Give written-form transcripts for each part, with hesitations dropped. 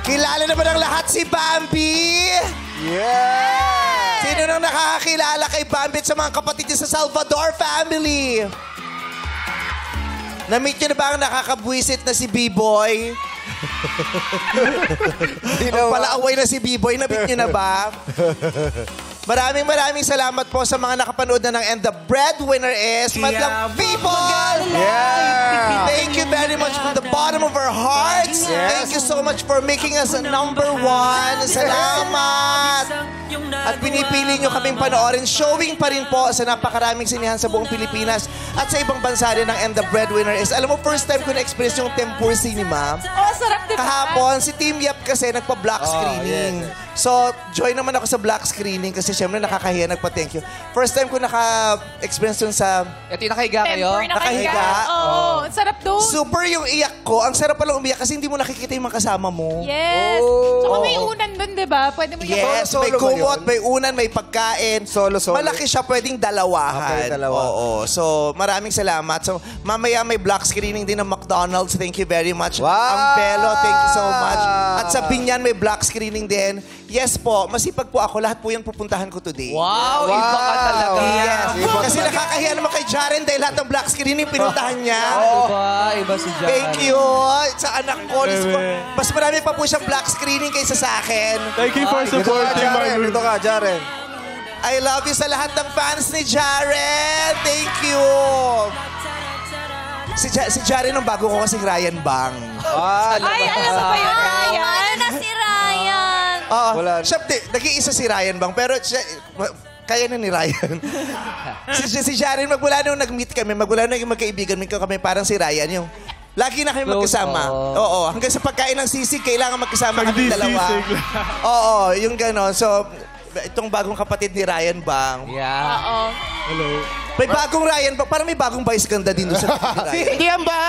Kilala na ba ng lahat si Bambi? Yeah! Sino nang nakakakilala kay Bambi at sa mga kapatid niya sa Salvador family? Na-meet niyo na ba ang nakakabwisit na si B-Boy? Ang palaaway na si B-Boy, na-meet niyo na ba? Maraming salamat po sa mga nakapanood na ng And the Breadwinner is Madlang People! Yeah! Thank you very much from the bottom of our hearts. Yes. Thank you so much for making us #1. Salamat! At pinipili nyo kaming panoorin. Showing pa rin po sa napakaraming sinihan sa buong Pilipinas at sa ibang bansa rin ng And the Breadwinner is. Alam mo, first time ko na-experience yung Tempur Cinema. Oh, sarap diba? Kahapon, si Team Yap kasi nagpa-block screening. So, join naman ako sa block screening kasi syempre nakakahiya, nagpa-thank you. First time ko naka-experience dun sa... Ito yung nakahiga kayo? Temper, Nakahiga. Oo, ang sarap doon. Super yung iyak ko. Ang sarap palang umiyak kasi hindi mo nakikita yung mga kasama mo. Yes. Tsaka may unan doon, di ba? Pwede mo Yes, Solo may ba kumot, yun? may unan, may pagkain. Solo. Malaki siya, pwedeng dalawahan. Okay, dalawa. Oo. So, maraming salamat. So, mamaya may block screening din ng McDonald's. Thank you very much. Wow! Ang Belo, thank you so much. At sa Binyan, may block screening din. Yes po, masipag po ako. Lahat po yan pupuntahan ko today. Wow, iba ka talaga. Yes. Iba Kasi nakakahiya naman kay Jaren dahil lahat ng black screening pinuntahan niya. Iba si Jan. Thank you. Sa anak ko. Mas marami pa po siyang black screening kaysa sa akin. Thank you for supporting my movie. Dito ka, Jaren. I love you sa lahat ng fans ni Jaren. Thank you. Si Jaren ang bago ko kasi Ryan Bang. Ay, alam mo ba yun, Ryan? Ano na si Ryan? Wala. Siya, nag-iisa si Ryan Bang, pero siya, kaya na ni Ryan. si Jaren, magmula nung nag-meet kami, magmula nung naging magkaibigan kami, parang si Ryan, yung lagi na kami magkasama. Oo, hanggang sa pagkain ng sisig, kailangan magkasama kami dalawa. Oo, yung gano'n. So, itong bagong kapatid ni Ryan Bang. Yeah. Oo. Hello. May bagong Ryan Bang. Parang may bagong vice ganda din doon sa kapatid ni Ryan. Hindi yan ba?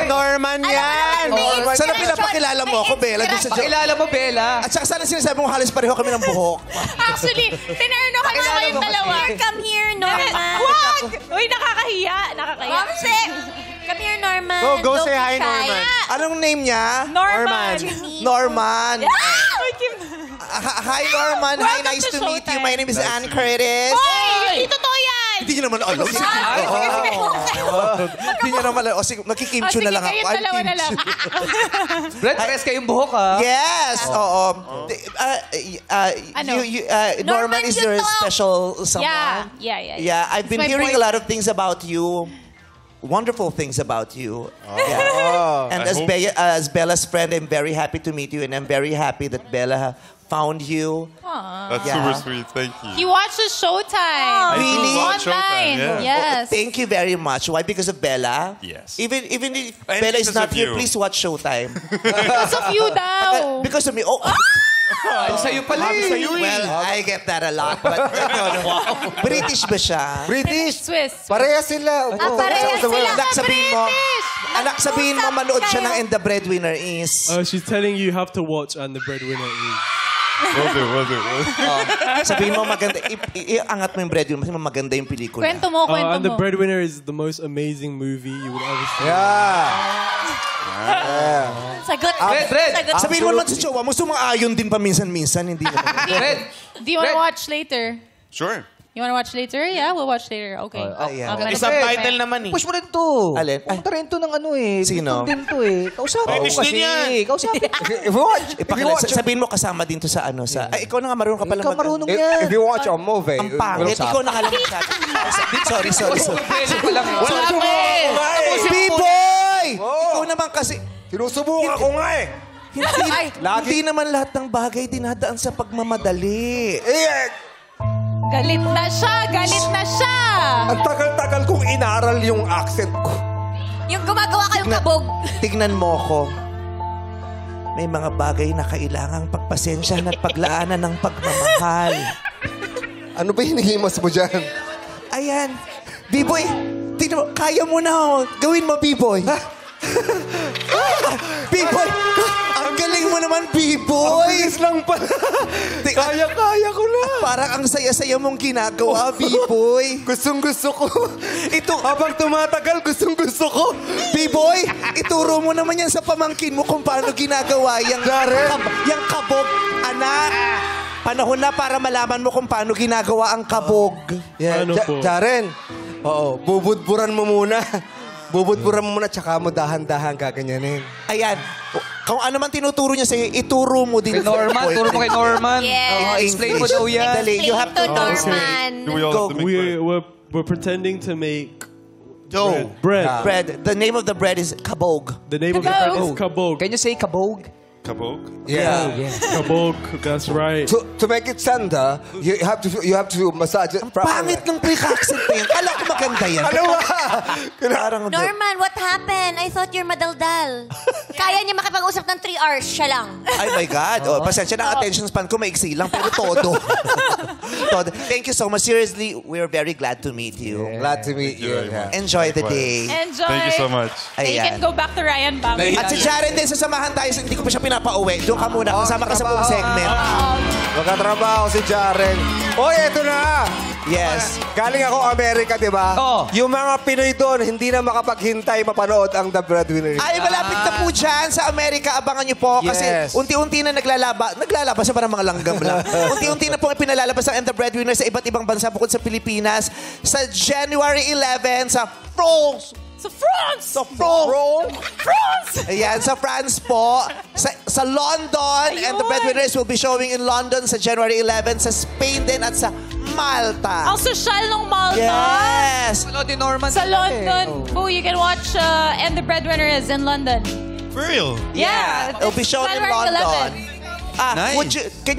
Norman yan! Sana pinapakilala mo ako, Bella, doon sa Pakilala mo, Bella. At saka sana sinasabi mo halos pareho kami ng buhok. Actually, tinerno ka na kayong dalawa. Come here, Norman. Wag! Uy, nakakahiya. Nakakahiya. Mamsi! Come here, Norman. Go Don't say be hi, shy. Norman. Anong name niya? Norman. Norman. Uy, Kim. Hi, Norman. Hi, Welcome nice to to meet you. Showtime. My name is Ann Curtis. Hoy! Hindi totoo yan! Hindi niyo naman alam. Hindi niyo naman alam. O sige, magkikimchu na lang ako. Kayong dalawa na lang. Brad, pares kayong buhok, ha? Yes. Oo. Ano? Norman is your Yuto. special someone? Yeah. Yeah, I've been It's my hearing a boy. lot of things about you. Wonderful things about you. Yeah. And as Bella's friend, I'm very happy to meet you, and I'm very happy that Bella found you. That's Yeah. super sweet. Thank He you. watches Showtime. Really? watch Showtime, Online. yeah. Yes. Thank you very much. Why? Because of Bella? Yes. Even if And Bella is because not of here, you. please watch Showtime. Because of you daw. Because of me. Oh, Ay, sa'yo pala eh. well, I get that a lot. But British ba siya? British. Swiss. Parehas sila. parehas sila. Anak, sabihin mo. British. Anak, sabihin mo, manood siya ng And the Breadwinner is. She's telling you have to watch and the breadwinner is. Will do. Sabihin mo maganda. Iangat mo yung Breadwinner kasi maganda yung pelikula. Kwento mo. And the breadwinner is the most amazing movie you would ever see. Sagot. Red. Sagot. Sabihin mo naman sa jowa mo, sumaayon din paminsan-minsan. Hindi naman. Red. Do you want to watch later? Sure. You want to watch later? Yeah, we'll watch later. Okay. Ayan. Okay. Subtitle naman eh. Push mo rin to. Alin? Pumunta rin to ng ano eh. Sino? Dito din to eh. Kausapin mo British kasi. din yan. Kausapin. If you watch. Sabihin mo kasama din to sa ano. Ay, ikaw na nga marunong ka pala Ikaw marunong yan. If you watch a movie, Ang pangit. Ikaw na nga lang masyado. Sorry. Bella pa lang. wala pa eh. B-boy! Ikaw naman kasi. Sinusubukan ko nga eh. Hindi naman lahat ng bagay dinadaan sa pagmamadali. Galit na siya! Ang tagal-tagal kong inaral yung accent ko. Yung gumagawa kayong kabog. Tignan mo ko. May mga bagay na kailangang pagpasensyahan at paglaanan ng pagmamahal. Ano ba hinihimas mo dyan? Ayan. B-boy, tignan mo, kaya mo na. Gawin mo, B-boy. B-boy, ang galing galing mo naman, B-boy. Bilis lang pala. Kaya ko na. Parang ang saya-saya mong ginagawa, B-boy. Gustong-gusto ko. Ito, Habang tumatagal, gustong-gusto ko. B-boy, ituro mo naman yan sa pamangkin mo kung paano ginagawa yung, yung kabog, anak. Panahon na para malaman mo kung paano ginagawa ang kabog. Yeah, Ano po? Jaren. Oo, bubudburan mo muna. Bubudburan mo muna, tsaka mo dahan-dahan gaganyanin. Ayan. Kung ano man tinuturo niya sa'yo, ituro mo din. Kay Norman, turo mo kay Norman. Yes. Explain mo daw yan. Dali, you have to Norman. go. We're pretending to make Dough. bread. Bread. The name of the bread is kabog. The name of the bread is kabog. Can you say kabog? Yeah. Kabog, that's right. To make it sanda, you have to massage it properly. Pangit ng pre-accent pa yan. Alam ko maganda yan. Ano ba? Parang, Norman, what happened? I thought you're madaldal. Kaya niya makipag-usap ng 3 hours, siya lang. ay my God. Oh, pasensya na attention span ko, maiksi lang, pero todo. Todo. Thank you so much. Seriously, we're very glad to meet you. Glad to meet you. Yeah. Enjoy the day. Enjoy. Thank you so much. You can Ayan. go back to Ryan Bang. At si Jaren din, sasamahan tayo. Hindi ko pa siya pinapauwi. Doon ka muna. Kasama ka sa buong segment. Magkatrabaho si Jaren. Oy, eto na! Yes. Galing ako Amerika, di ba? Oo. Yung mga Pinoy doon, hindi na makapaghintay mapanood ang The Breadwinner. Ay, malapit na po dyan sa Amerika. Abangan niyo po. Kasi Yes. unti-unti na naglalabas sa parang mga langgam lang. Unti-unti na po ipinalalabas ang The Breadwinner sa iba't ibang bansa bukod sa Pilipinas. Sa January 11 sa France. Sa France! Sa France! Ayan, sa France po. Sa London. And The Breadwinners will be showing in London sa January 11. Sa Spain din at sa Malta. Ang sosyal ng Malta. Yes! Ano din Norman? Sa London. Boo, you can watch And the Breadwinner is in London. For real? Yeah. It'll be shown in January London. 11. Nice. Can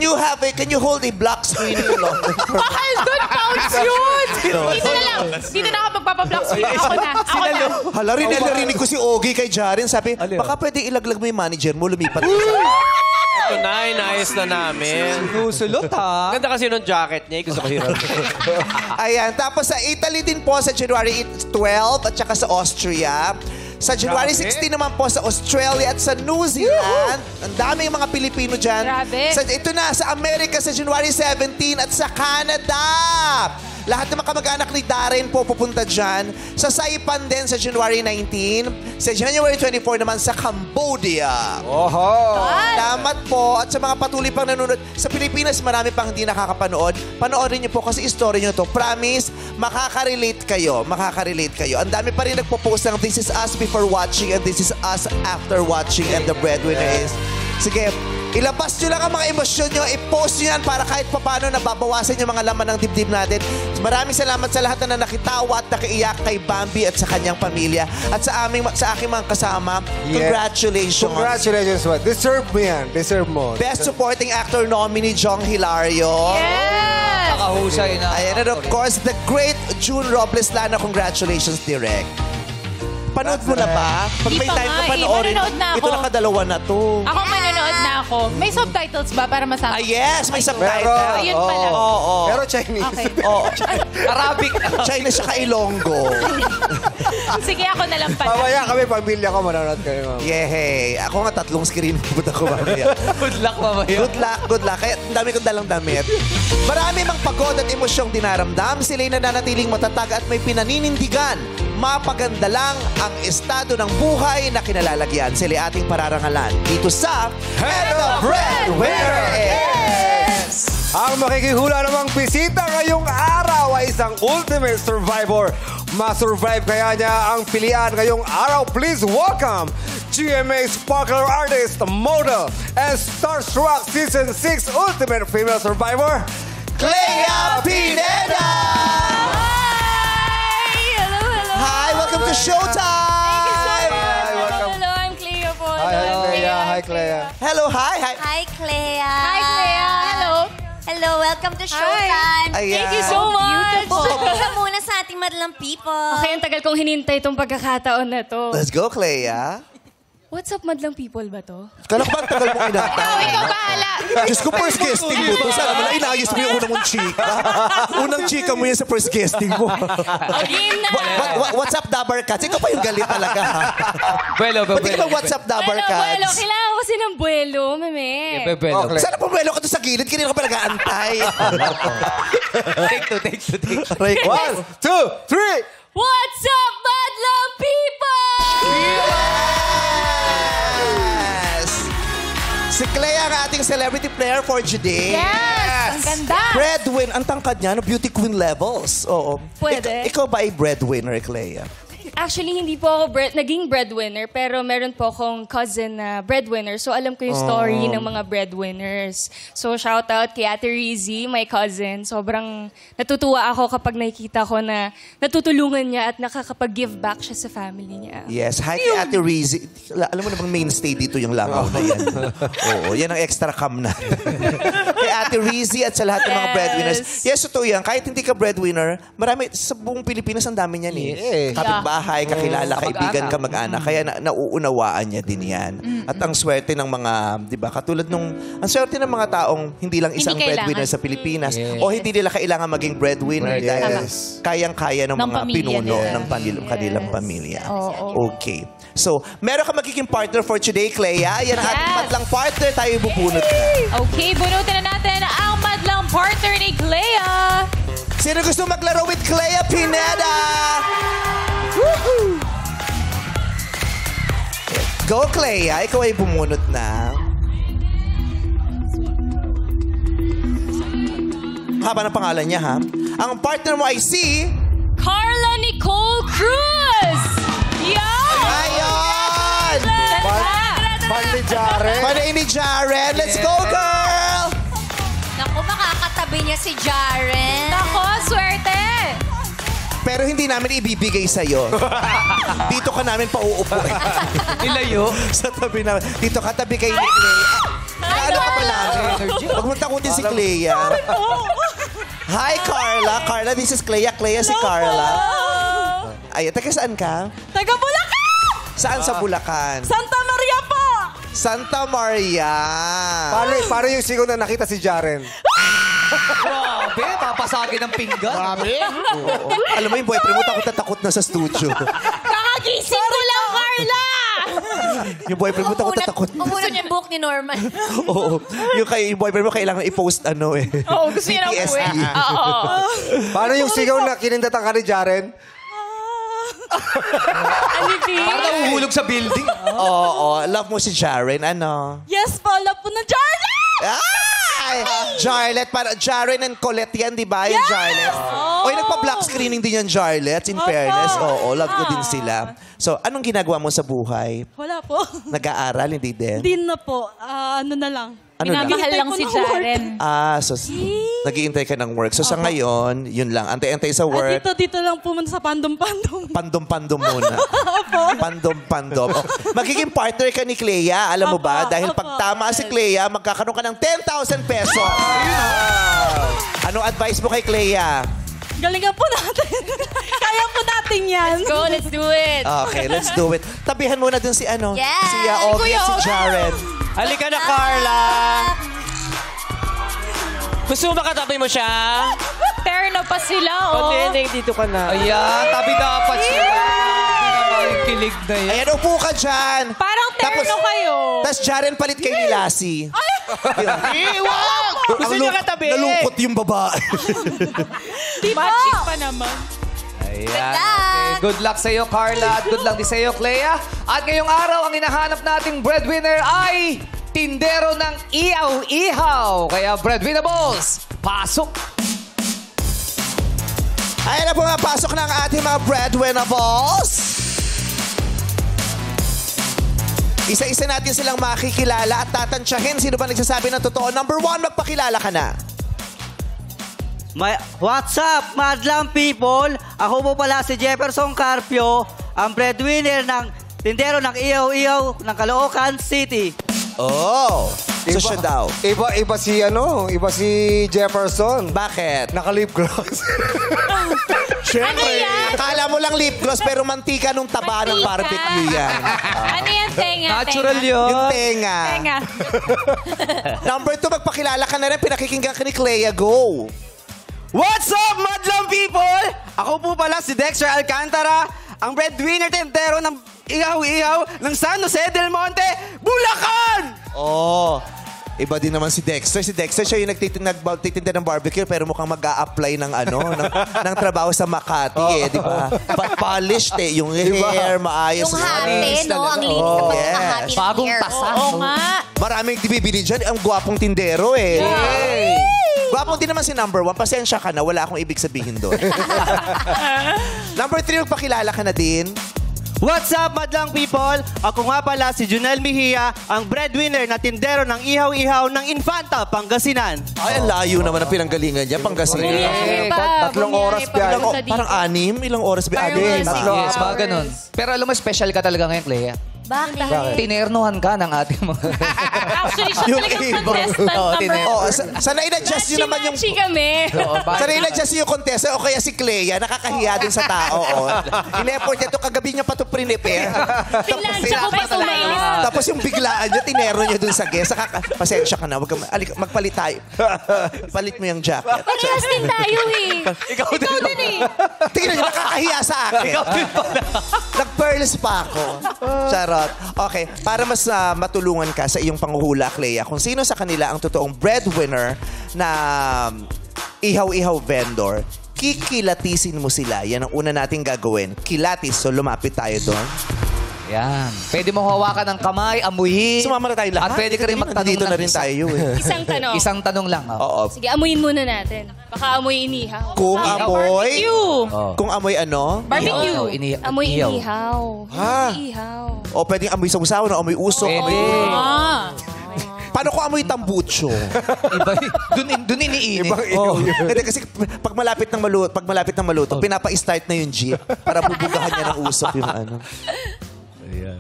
you hold a black screen in London? Bakal, doon counts yun! Dito na lang. Dito na ako magpapablock screen. Ako na. Hala, narinig ko si Ogie kay Jaren. Sabi, baka pwede ilaglag mo yung manager mo, lumipat. Ito na, inayos na namin. Nusulot ha. Ganda kasi nung jacket niya. Gusto ko hirap. Ayan, tapos sa Italy din po sa January 12 at saka sa Austria. Sa January 16 naman po sa Australia at sa New Zealand. Ang daming mga Pilipino dyan. Grabe. Ito na, sa Amerika sa January 17 at sa Canada. Lahat ng mga kamag-anak ni Darren po pupunta dyan. Sa Saipan din sa January 19. Sa January 24 naman sa Cambodia. Oho! Salamat po. At sa mga patuloy pang nanonood. Sa Pilipinas, marami pang hindi nakakapanood. Panoorin niyo po kasi story niyo to. Promise, makaka-relate kayo. Makaka-relate kayo. Ang dami pa rin nagpo-post ng This is us before watching and this is us after watching and The Breadwinner is. Sige, ilabas nyo lang ang mga emosyon nyo. I-post nyo yan para kahit papano nababawasan yung mga laman ng dibdib natin. Maraming salamat sa lahat na nakitawa at nakiiyak kay Bambi at sa kanyang pamilya. At sa aking mga kasama, congratulations. Congratulations, what? Deserve mo yan. Deserve mo. Best Supporting Actor nominee, Jong Hilario. Yes! Nakahusay na. Ayan, and of course, the great June Robles Lana. Congratulations, Direk. Panood mo na ba? Pag Di may pa time ka nga eh. panoorin. Manonood na Ito ako. nakadalawa na to. Ako manonood na ako. May subtitles ba para masama? Ah, yes, may subtitle. Pero, Ayun pala. Oo. Pero Chinese. Okay. Oo. Arabic. China siya ka Ilonggo. Sige, ako na lang pala. Mamaya kami, pamilya ko, manonood kayo. Yehey. Ako nga 3 screen pupunta ko mamaya. Good luck mamaya. Good luck, good luck. Kaya ang dami kong dalang damit. Marami mang pagod at emosyong dinaramdam. Sila'y nananatiling matatag at may pinaninindigan. Mapaganda lang ang estado ng buhay na kinalalagyan. Sila'y ating pararangalan. Dito sa Head of Breadwinner is... Ang makikihula namang bisita ngayong araw ay isang ultimate survivor. Ma-survive kaya niya ang pilian ngayong araw. Please welcome GMA Sparkler Artist, Model, and Starstruck Season 6 Ultimate Female Survivor, Clea Pineda! Hello, hello. Hi, welcome to Showtime! welcome. Hello, I'm Clea po. Hi, Clea. Hi, Clea. Hello, hi. Hi, Clea. Hi, Clea. Hello. Hello, welcome to Showtime. Ayan. Thank you so much. Beautiful. Isa muna sa ating madlang people. Okay, ang tagal kong hinintay itong pagkakataon na to. Let's go, Clea. What's up, madlang people ba to? Kala ko ba ang tagal mo kinata? Ikaw Ikaw bahala. Diyos ko, first guesting mo to. Sana mo na inayos mo yung unang mong chika. Unang chika mo yan sa first guesting mo. Game na. What's up, Dabar Cats? Ikaw pa yung galit talaga. Buelo, Pati ka ba what's up, Dabar Buelo, buelo. Cats? Kailangan ko kasi ng buelo, meme. Buelo. Okay. Sana pumelo ka doon sa gilid? Kanina ka pa nag-aantay. Take two. 1, 2, 3. What's up, Madlang people? Yes! Si Clea ang ating celebrity player for today. Yes! Ang ganda. Breadwinner. Ang tangkad niya, no? Beauty queen levels. Oo. Pwede. Ikaw ba ay breadwinner, Clea? Actually, hindi po ako naging breadwinner, pero meron po akong cousin na breadwinner. So, alam ko yung story ng mga breadwinners. So, shout out kay Ate Rizzy, my cousin. Sobrang natutuwa ako kapag nakikita ko na natutulungan niya at nakakapag-give back siya sa family niya. Yes. Hi kay Ate Rizzy. Alam mo namang mainstay dito yung langaw na yan. Oo, yan ang extra cam na. Kay Ate Rizzy at sa lahat ng mga breadwinners. Yes, totoo yan. Kahit hindi ka breadwinner, marami sa buong Pilipinas ang dami niyan eh. Kapitbahay, kakilala, kaibigan, kamag-anak. Kaya nauunawaan niya din yan. At ang swerte ng mga, di ba, katulad nung, ang swerte ng mga taong hindi lang isang Hindi kailangan. breadwinner sa Pilipinas o hindi nila kailangan maging breadwinner dahil kayang-kaya ng Ng mga pamilya pinuno nila. ng kanilang pamilya. Oo. Okay. So, meron ka magiging partner for today, Clea. Yan ang ating madlang partner. Tayo bubunot na. Okay, bunutin na natin ang madlang partner ni Clea. Sino gusto maglaro with Clea Pineda? Woohoo! Go, Clea. Ikaw ay bumunot na. Haba ng pangalan niya, ha? Ang partner mo ay si... Carla Nicole Cruz! Yan! Ayon! Bandi Jaren. Panay ni Jaren. Let's go, girl! Naku, makakatabi niya si Jaren. Nako, swerte. Pero hindi namin ibibigay sa'yo. Dito ka namin pauupo. Nilayo. Sa tabi namin. Dito ka tabi kay ni Clea. Ano ka pa namin? Huwag mo takutin si Clea. Hi, Carla. Carla, this is Clea. Clea si Carla. Ay, taga saan ka? Taga Bulacan! Saan sa Bulacan? Santa Maria po! Santa Maria. Paano yung sigaw na nakita si Jaren? Grabe, papasagin ng pinggan. Oo. Alam mo, yung boyfriend mo takot na takot na sa studio. Kakagising ko lang, Carla. Yung boyfriend mo takot na takot. Umunod yung book ni Norman. Oo. Yung boyfriend mo kailangan i-post ano eh. Oo, gusto niya ng PTSD. uwi. Oo. Paano yung sigaw na kinindatan ka ni Jaren? Parang nahuhulog sa building. Oo. Love mo si Jaren. Ano? Yes po, love po na Jaren! Ay! Jarlet. Jaren and Colette yan, di ba? Yung Jarlet. Oy, nagpa-black screening din yung Jarlet. In fairness. Oo, love ko din sila. So, anong ginagawa mo sa buhay? Wala po. Nag-aaral? Hindi din? Hindi na po. Ano na lang. Ano lang? Minamahal lang si Jaren. So, nag-iintay ka ng work. So, sa ngayon, yun lang. Antay-antay sa work. Dito lang po muna sa pandom-pandom. Pandom-pandom muna. Pandom-pandom. Oh, magiging partner ka ni Clea, alam mo ba? Dahil pag tama si Clea, magkakaroon ka ng 10,000 pesos. Anong advice mo kay Clea? Galingan po natin. Kaya po natin yan. Go, let's do it! Okay, let's do it. Tabihan muna dun si ano? Yes! Si Ogie at si Jaren. Halika na, Carla. Gusto mo makatabi mo siya? Terno pa sila, oh. Hindi, dito ka na. Ayan, tabi dapat siya. Yung kilig na yan. Ayan, upo ka dyan. Parang terno kayo. Tapos Jaren palit kay ni Lassie. Iwag! Gusto niya katabi. Nalungkot yung babae. Magic pa naman. Ayan. Okay. Good luck sa iyo, Carla. At good luck din sa iyo, Clea. At ngayong araw, ang hinahanap nating breadwinner ay tindero ng ihaw-ihaw. Kaya breadwinnables, pasok! Ayan na pumapasok ng ating mga breadwinnables. Isa-isa natin silang makikilala at tatansyahin sino ba nagsasabi ng totoo. Number 1, magpakilala ka na. What's up, madlang people? Ako po pala si Jefferson Carpio, ang breadwinner ng tindero ng ihaw-ihaw ng Caloocan City. Oh. So siya daw. Iba si Jefferson. Bakit? Naka-lip gloss. Siyempre. Akala mo lang lip gloss pero mantika nung taba ng barbecue yan. Ano yan, tenga? Natural yun. Yung tenga. Tenga. Number 2, magpakilala ka na rin. Pinakikinggan ka ni Clea. Go! What's up, madlang people? Ako po pala si Dexter Alcantara, ang breadwinner tentero ng ihaw-ihaw ng San Jose del Monte, Bulacan! Oh, iba din naman si Dexter. Si Dexter, siya yung nagtitinda ng barbecue pero mukhang mag-a-apply ng ng trabaho sa Makati eh, di ba? Polished eh, yung hair, maayos. Yung hati, no? Ang linis ng pagkakahati ng Bagong hair. tasa. Oo nga. Maraming bibili dyan. Ang gwapong tindero eh. Gwapong din naman si number 1. Pasensya ka na, wala akong ibig sabihin doon. Number 3, magpakilala ka na din. What's up, madlang people? Ako nga pala si Junel Mejia, ang breadwinner na tindero ng ihaw-ihaw ng Infanta, Pangasinan. Ay, ang layo naman ang pinanggalingan niya. Pangasinan. Bumiyahe pa. 3 oras Bumiyahe pa biyahe. punta dito. Parang 6? Ilang oras ba? Parang Anim. mga Yes, mga ganun. Pero alam mo, special ka talaga ngayon, Clea. Bakit? Tinernuhan ka ng ating mga... Actually, siya Yung talagang iba. contestant Oo, number tine- Oo, sana in-adjust nyo naman yung... Machi kami. Sana in-adjust yung contestant o kaya si Clea, nakakahiya din sa tao. Oh. In-effort niya ito, kagabi niya pa ito prepare. Pinlansya ko pa ito Tapos yung biglaan niya, tinero niya dun sa guest. Pasensya ka na, magpalit tayo. Palit mo yung jacket. Parehas din tayo eh. Ikaw din eh. Tingnan niyo, nakakahiya sa akin. Nag-pearls pa ako. Charot. Okay, para mas matulungan ka sa iyong panghuhula, Clea, kung sino sa kanila ang totoong breadwinner na ihaw-ihaw vendor, kikilatisin mo sila. Yan ang una nating gagawin. Kilatis. So, lumapit tayo doon. Yan. Pwede mo hawakan ng kamay, amuyin. Sumama na tayo lahat. At pwede ka rin magtanong Dito na ng rin isa. tayo eh. Isang tanong. Isang tanong lang. Oh. Oo. Sige, amuyin muna natin. Baka amoy inihaw. Kung amoy... Oh. Kung amoy ano? Barbecue. Amoy Ihaw. inihaw. Ah. Ihaw. O pwedeng amoy sausaw, no? Amoy usok. Pwede. Amoy... Ah. Paano kung amoy tambucho? Iba, dun iniinit. Oh. Hindi kasi pag malapit ng maluto, pinapa-start na yung jeep para bubugahan niya ng usok yung ano.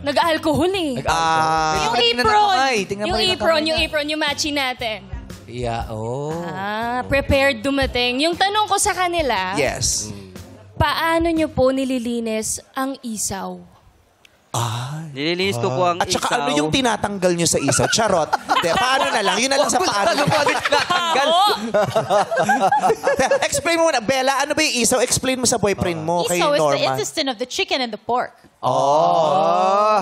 Nag-alcohol eh. Yung Tingnan ng apron. kamay. Tingnan mo Yung apron, yung matching natin. Yeah, oh. Prepared dumating. Yung tanong ko sa kanila, Yes. Paano nyo po nililinis ang isaw? Nililinis ko po ang At saka isaw. ano yung tinatanggal nyo sa isaw? Charot. De, paano na lang? Yun na lang sa paano. Explain mo muna. Bella, ano ba yung isaw? Explain mo sa boyfriend mo kay Isaw is the Norman. intestine of the chicken and the pork.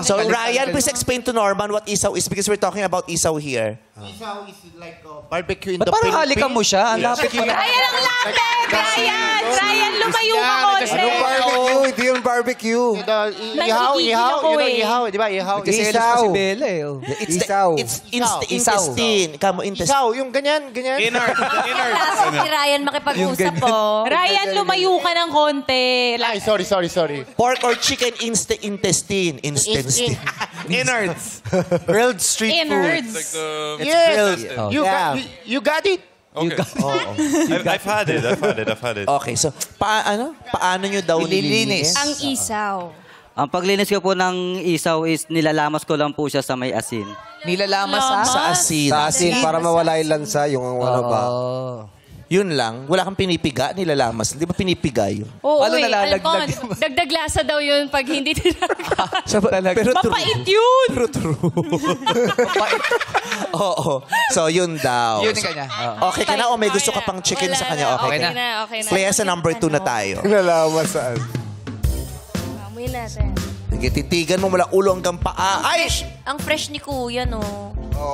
So, Ryan, please explain to Norman what isaw is because we're talking about isaw here. Isaw is like barbecue in Ba't the parang Philippines. halikan mo siya? Ang lapit mo na. Ryan, ang lapit! Ryan, lumayo ka konti. Yung barbecue, hindi yung barbecue. Ihaw, di ba? Ihaw. Isaw. Si Bella eh. Oh. It's intestine. Kamo, intestine. Isaw, yung ganyan. Kaso si Ryan makipag-usap po. Ryan, lumayo ka ng konti. Ay, sorry. Pork or chicken intestine. Intestine. Innards. Grilled street Innards. food. Yes. Oh. You got it. Okay. I've had it. Okay, so paano nyo daw nililinis? Ang isaw. Ang paglinis ko po ng isaw is nilalamas ko lang po siya sa may asin. Nilalamas Sa asin. Sa asin, para mawala yung lansa, yung ano ba. Yun lang. Wala kang pinipiga, nilalamas. Di ba pinipiga yun? Oo, Paano nalalaglag Alcon, dagdag lasa daw yun pag hindi tinatanggal. Pero Mapait yun! True. Oo. So, yun daw. Yun yung kanya. Okay ka na o may gusto ka pang chicken sa kanya? Okay ka na. Okay na. Kaya sa number 2 na tayo. Nalaman saan. Amoy natin. Sige, titigan mo mula ulo hanggang paa. Ay! Ang fresh ni Kuya, no?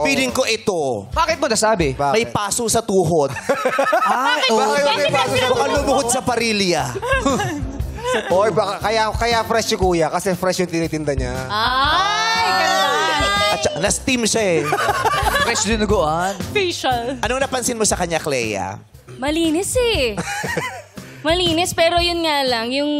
Feeling ko ito. Bakit mo nasabi? May paso sa tuhod. Ay, baka lumuhod sa parilya. Or baka kaya fresh si Kuya kasi fresh yung tinitinda niya. Ay, ganda. At saka, na-steam siya eh. Fresh dinuguan. Facial. Anong napansin mo sa kanya, Clea? Malinis eh. Malinis, pero yun nga lang, yung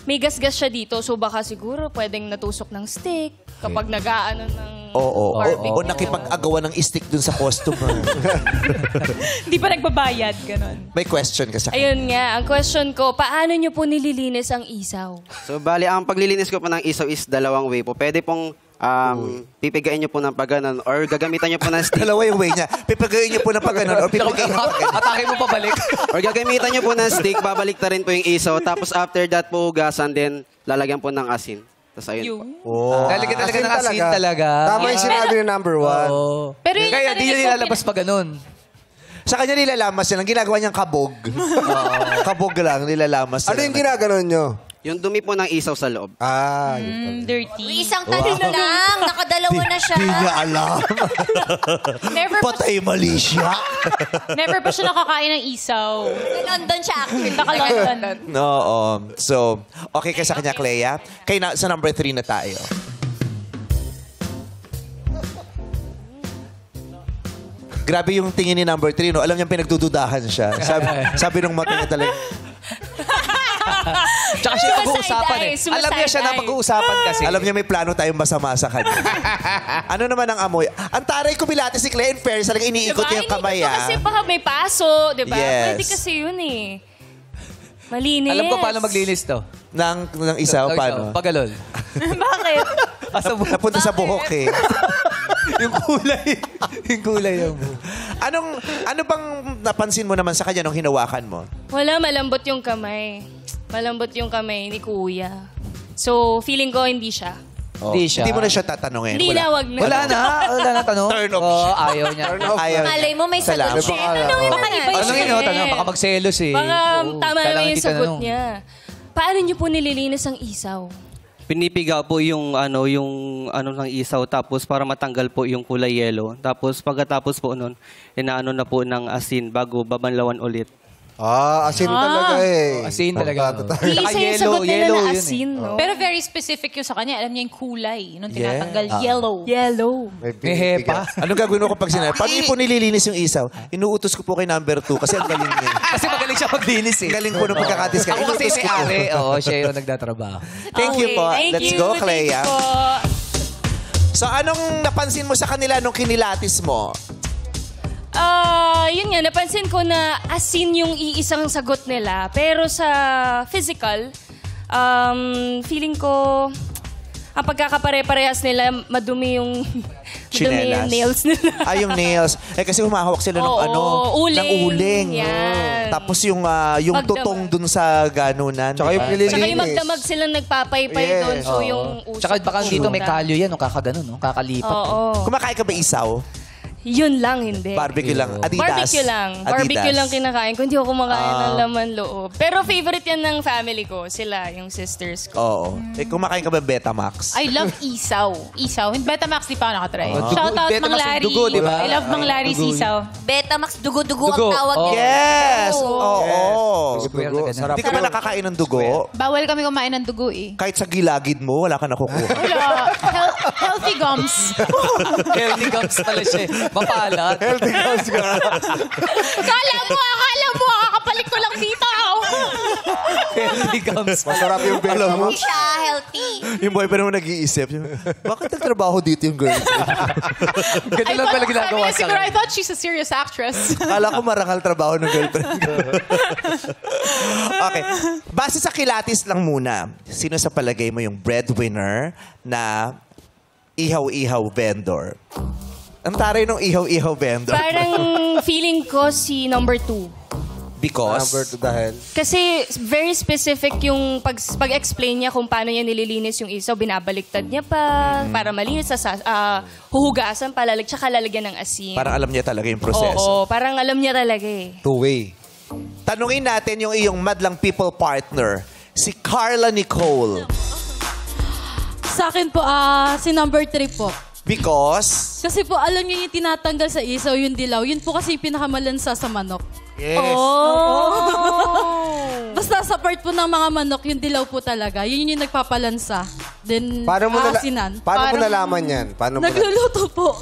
may gasgas siya dito, so baka siguro pwedeng natusok ng stick kapag nag-aano ng Oo. barbecue. O nakipag-agawa ng stick dun sa customer. Hindi pa nagbabayad, ganon. May question ka sa kanya. Ayun nga, ang question ko, paano nyo po nililinis ang isaw? So, bali, ang paglilinis ko po ng isaw is dalawang way po. Pwede pong pipigain nyo po ng pagganon or gagamitan nyo po ng stick. Dalawa yung way niya. Pipagayin niyo po ng pagganon o pipigayin niyo po. Atake mo pabalik. Or gagamitan nyo po ng stick, babalik na rin po yung isaw. Tapos after that po, hugasan din, lalagyan po ng asin. Tapos ayun po. Lalagyan talaga ng asin talaga. Tama yung sinabi ni number 1. Pero yun Kaya di niya nilalabas pa ganun. Sa kanya nilalamas yan. Ang ginagawa niyang kabog. Kabog lang, nilalamas. Ano yung ginaganon nyo? Yung dumi po ng isaw sa loob. dirty. Isang tanong lang. Nakadalawa na siya. Di niya alam. Patay mali siya. Never pa siya nakakain ng isaw. London siya actually. Naka-London. Oo. So, okay ka sa kanya, Clea. Kaya sa number 3 na tayo. Grabe yung tingin ni number 3, no? Alam niya pinagdududahan siya. Sabi nung mata niya talaga. Tsaka siya pag-uusapan eh. Alam niya siya na pag-uusapan kasi. Alam niya may plano tayong masama sa kanya. Ano naman ang amoy? Ang taray ko bilate si Clea in fairness, talaga iniikot niya yung kamay, Iniikot ko kasi baka may paso, di ba? Yes. Pwede kasi yun eh. Malinis. Alam ko paano maglinis to. Ng isaw, paano? Pagalol. Bakit? Napunta sa buhok eh. Yung kulay. Yung kulay yung buhok. Ano bang napansin mo naman sa kanya nung hinawakan mo? Wala, malambot yung kamay. Malambot yung kamay ni Kuya. So, feeling ko hindi siya. Hindi siya. Hindi mo na siya tatanungin. Hindi na, wag na. Wala na tanong. Turn off. Oo, ayaw niya. Ayaw niya. Malay mo may sagot Salamat. siya. Tanongin Baka iba yung Tanongin nyo, tanong. Baka magselos eh. Baka tama Kailangan naman yung hindi sagot tanong. niya. Paano niyo po nililinis ang isaw? Pinipiga po yung ng isaw tapos para matanggal po yung kulay yellow. Tapos pagkatapos po nun, inaano na po ng asin bago babanlawan ulit. Asin talaga eh. Asin talaga. Isa yung sagot nila na asin, no? Pero very specific yung sa kanya. Alam niya yung kulay. Nung tinatanggal, yellow. Yellow. May hepa. Anong gagawin ko pag sinabi? Paano po nililinis yung isaw? Inuutos ko po kay number 2 kasi ang galing niya. Kasi magaling siya maglinis eh. Galing po nung pagkakatis ka. Ako kasi si Are. Oo, siya yung nagdatrabaho. Thank you po. Thank Let's you. go, Clea. Thank you po. So, anong napansin mo sa kanila nung kinilatis mo? Yun nga, napansin ko na asin yung iisang sagot nila. Pero sa physical, feeling ko, ang pagkakapare-parehas nila, madumi yung nails nila. Yung nails. Kasi humahawak sila ng uling. ng uling. Yan. Tapos yung tutong dun sa ganunan. Tsaka yung diba? Tsaka yung magdamag silang nagpapaypay doon. So yung usok. Tsaka baka dito may kalyo yan, kakaganon, no? Kakalipat. Oo. Kumakain ka ba isaw? Yun lang, hindi. Barbecue lang. Adidas. Barbecue lang. Barbecue lang kinakain ko. Hindi ako kumakain ng laman loob. Pero favorite yan ng family ko. Sila, yung sisters ko. Oo. Kumakain ka ba Betamax? I love isaw. Isaw. Betamax, di pa ako nakatry. Dugo- Shout out, Betamax Mang yung Larry. dugo, di ba? I love Mang Larry's Dugo. isaw. Betamax, dugo-dugo ang Dugo. tawag Oh. niya. Yes! Oo. Dugo. Sarap. Hindi ka ba nakakain ng dugo? Bawal kami kumain ng dugo eh. Kahit sa gilagid mo, wala ka nakukuha. Wala. Healthy gums. Healthy gums pala siya. Mapalat. Healthy gums ka. Akala mo, kakapalik ko lang dito. Healthy gums. Masarap yung bela mo. Hindi siya healthy. Yung boyfriend mo nag-iisip, bakit nagtrabaho dito yung girlfriend? Ganito lang pala ginagawa sa Siguro, I thought she's a serious actress. Kala ko marangal trabaho ng girlfriend ko. Okay. Base sa kilatis lang muna, sino sa palagay mo yung breadwinner na ihaw-ihaw vendor? Ang taray ng ihaw-ihaw vendor. Parang feeling ko si number 2. Because? Number 2 dahil. Kasi very specific yung pag-explain niya kung paano niya nililinis yung isaw. Binabaliktad niya pa para malinis. Huhugasan pa, tsaka lalagyan ng asin. Parang alam niya talaga yung proseso. Oo, parang alam niya talaga eh. Two-way. Tanungin natin yung iyong madlang people partner, si Carla Nicole. Sa akin po, si number 3 po. Because? Kasi po, alam niyo yung tinatanggal sa isaw, yung dilaw. Yun po kasi yung pinakamalansa sa manok. Yes. Basta sa part po ng mga manok, yung dilaw po talaga. Yun yung nagpapalansa. Then, Paano mo aasinan. paano mo nalaman yan? Nagluluto po.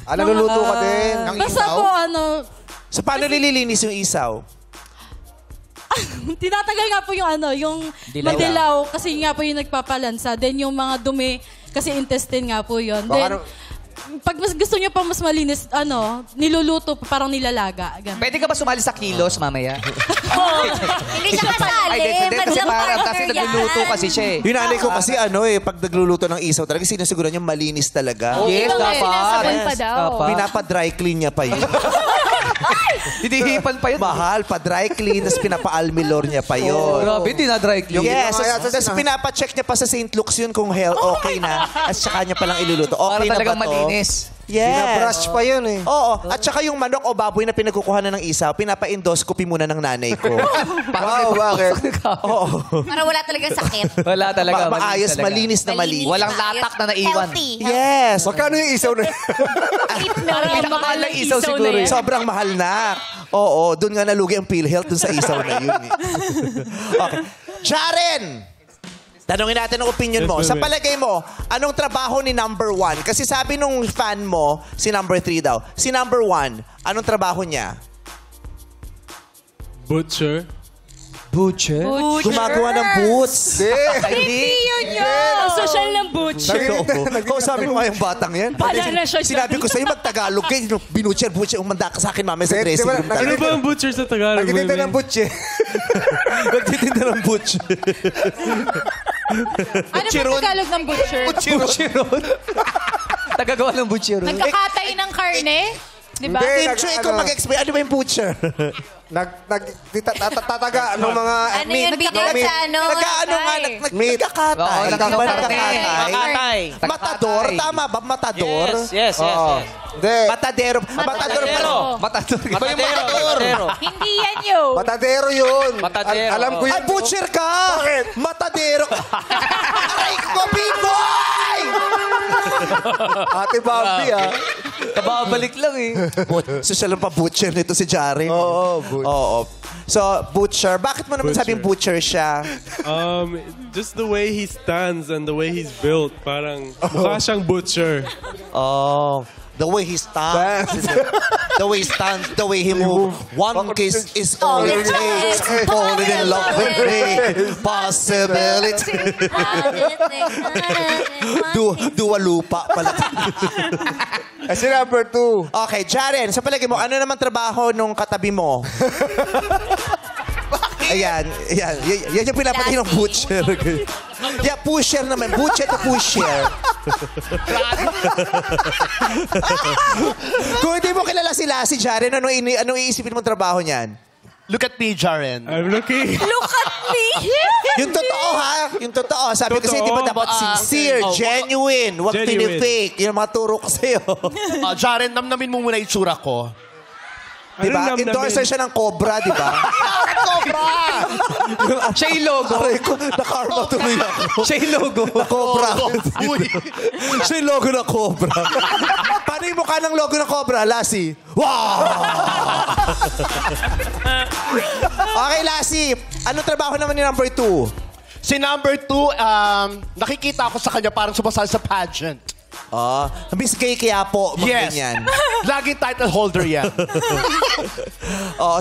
Nagluluto ka din? Basta po, So, paano nililinis yung isaw? tinatagal nga po yung yung madilaw. Kasi nga po yung nagpapalansa. Then yung mga dumi, kasi intestine nga po yun. Then, Pag mas gusto niyo pa mas malinis, niluluto, parang nilalaga. Ganun. Pwede ka ba sumali sa kilos mamaya? Hindi siya kasali. Hindi, kasi Madlang parang partner kasi yan. nagluluto kasi siya eh. Yung nanay ko kasi pag nagluluto ng isaw talaga, sinasiguran niya malinis talaga. Yes, dapat. Sinasabon pa daw. Dapat. Pinapa-dry clean niya pa yun. Hinihipan pa yun. Mahal, pa-dry clean, tapos pinapa-almilor niya pa yun. Grabe, hindi na dry clean. Yes, tapos pinapa-check niya pa sa St. Luke's yun kung okay na. At saka niya palang iluluto. Para Okay na ba talagang to? malinis. Yes. Binabrush pa yun eh. Oo. At saka yung manok o baboy na pinagkukuha na ng isaw, pinapa-endoscopy muna ng nanay ko. Wow, bakit? Oo. Para wala talagang sakit. Wala talaga. Maayos, talaga. malinis na malinis. Walang latak na naiwan. Healthy. Yes. Magkano yung isaw na Parang pinakamahal ng isaw siguro eh. Sobrang mahal na. Oo, doon nga nalugi ang PhilHealth dun sa isaw na yun. Okay. Jaren! Tanungin natin ang opinion mo. Sa palagay mo, anong trabaho ni number 1? Kasi sabi nung fan mo, si number 3 daw. Si number 1, anong trabaho niya? Butcher. Butcher? Gumagawa ng boots. Hindi yun yun. Social ng butcher. Kung sabi mo nga yung batang yan. Wala na siya. Sinabi ko sa'yo, mag-Tagalog kayo. Butcher, umanda ka sa akin mamaya sa dressing room. Ano ba ang butcher sa Tagalog? Nagtitinda ng butche. Nagtitinda ng butcher. Ano ba Tagalog ng butcher? Butcheron? Tagagawa ng butcheron. Nagkakatay ng karne? Diba? Hindi. Teacher, ikaw mag-explain. Ano ba yung butcher? Tataga ng mga Ano yun, video sa Nagkaano nga, nagkakatay. Oo, Di ba nagkakatay. nagkakatay? Matador? Tama ba? Matador? Yes. Hindi. Matadero. Matadero. Matador. Iba yung matador. Hindi yan yun. Matadero yun. Matadero. Alam ko yun. Ay, butcher ka! Bakit? Matadero. Aray ko, B-boy! Ate Bambi Kababalik lang eh. So, siya lang pa butcher nito si Jaren. Oo, Oo. So, butcher. Bakit mo naman sabing butcher siya? Just the way he stands and the way he's built, parang mukha siyang butcher. Oh. The way he stands. The way he stands, the way he moves. One kiss is all it takes. Falling in love with me. Possibility. Dua lupa pala. Kasi number 2. Okay, Jaren, sa palagi mo, ano naman trabaho nung katabi mo? Ayan. Yan yung pinapatay ng butcher. Yeah, pusher naman. Butcher to pusher. Kung hindi mo kilala si Lassie, Jaren, anong iisipin mong trabaho niyan? Look at me, Jaren. I'm looking. Look at me! Yung totoo, ha? Yung totoo. Sabi kasi, di ba dapat sincere, genuine, wag Genuine. pinifake. Yung mga turo ko sa'yo. Jaren, namnamin mo muna yung tsura ko. Di ba? Ano Endorser siya ng Cobra, di ba? Cobra! Siya yung logo. Aray ko, nakarma tuloy ako. Siya yung logo. Na Cobra. Uy. Siya yung logo ng Cobra. Paano yung mukha ng logo ng Cobra, Lassie? Wow! Okay, Lassie. Anong trabaho naman ni number 2? Si number 2, nakikita ako sa kanya parang sumasali sa pageant. Miss Gay kaya po. Yes. Ganyan. Laging title holder yan.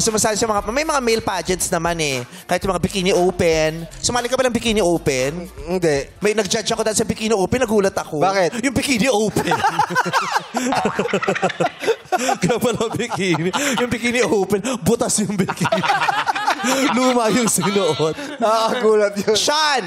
Sumasali siya may mga male pageants naman eh. Kahit yung mga Bikini Open. Sumali ka ba ng Bikini Open? Hindi. May nag-judge ako dahil sa Bikini Open, nagulat ako. Bakit? Yung Bikini Open. Grabe ng bikini. Yung Bikini Open, butas yung bikini. Luma yung sinuot. Nakakagulat yun. Sean!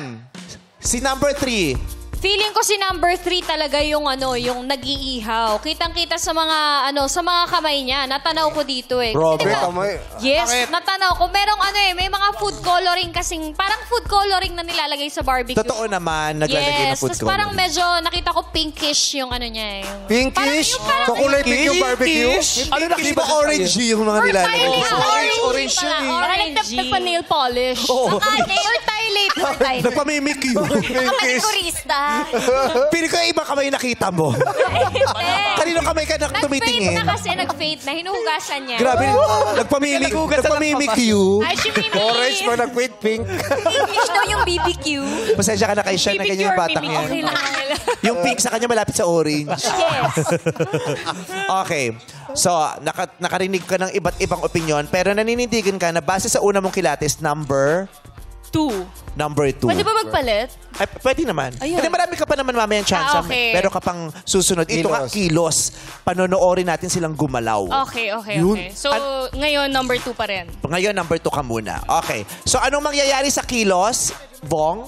Si number 3. Feeling ko si number 3 talaga yung yung nag-iihaw. Kitang-kita sa mga kamay niya. Natanaw ko dito eh. Robert, Diba? kamay. Yes, natanaw ko. Merong may mga food coloring kasing, parang food coloring na nilalagay sa barbecue. Totoo naman, naglalagay ng food tapos parang medyo nakita ko pinkish yung niya eh. Pinkish? So kulay pink yung barbecue? Ano na, di ba orange yung mga nilalagay? Orange yun eh. Parang nagpa-nail polish. Oo. Fertilate. Nagpamimik yun. Kapanikurista. Pili ko iba kamay nakita mo. Kanino kamay ka tumitingin? Nag-fade na kasi, nag-fade na. Hinuhugasan niya. Grabe, nagpamimik you. Ay, si Mimi. Orange mo nag-quit pink. English daw yung BBQ. Pasensya ka na kay Sean na ganyan yung batang yan. Okay lang. Yung pink sa kanya malapit sa orange. Yes. Okay. So, nakarinig ka ng iba't ibang opinion, pero naninindigan ka na base sa una mong kilatis, number 2. Number 2. Pwede ba magpalit? Ay, pwede naman. Ayun. Kasi marami ka pa naman mamayang chance. Okay. Pero ka pang susunod. Ito nga, kilos. Panonoorin natin silang gumalaw. Okay. Yun. So, ngayon, number 2 pa rin. Ngayon, number 2 ka muna. Okay. So, anong mangyayari sa kilos, Bong?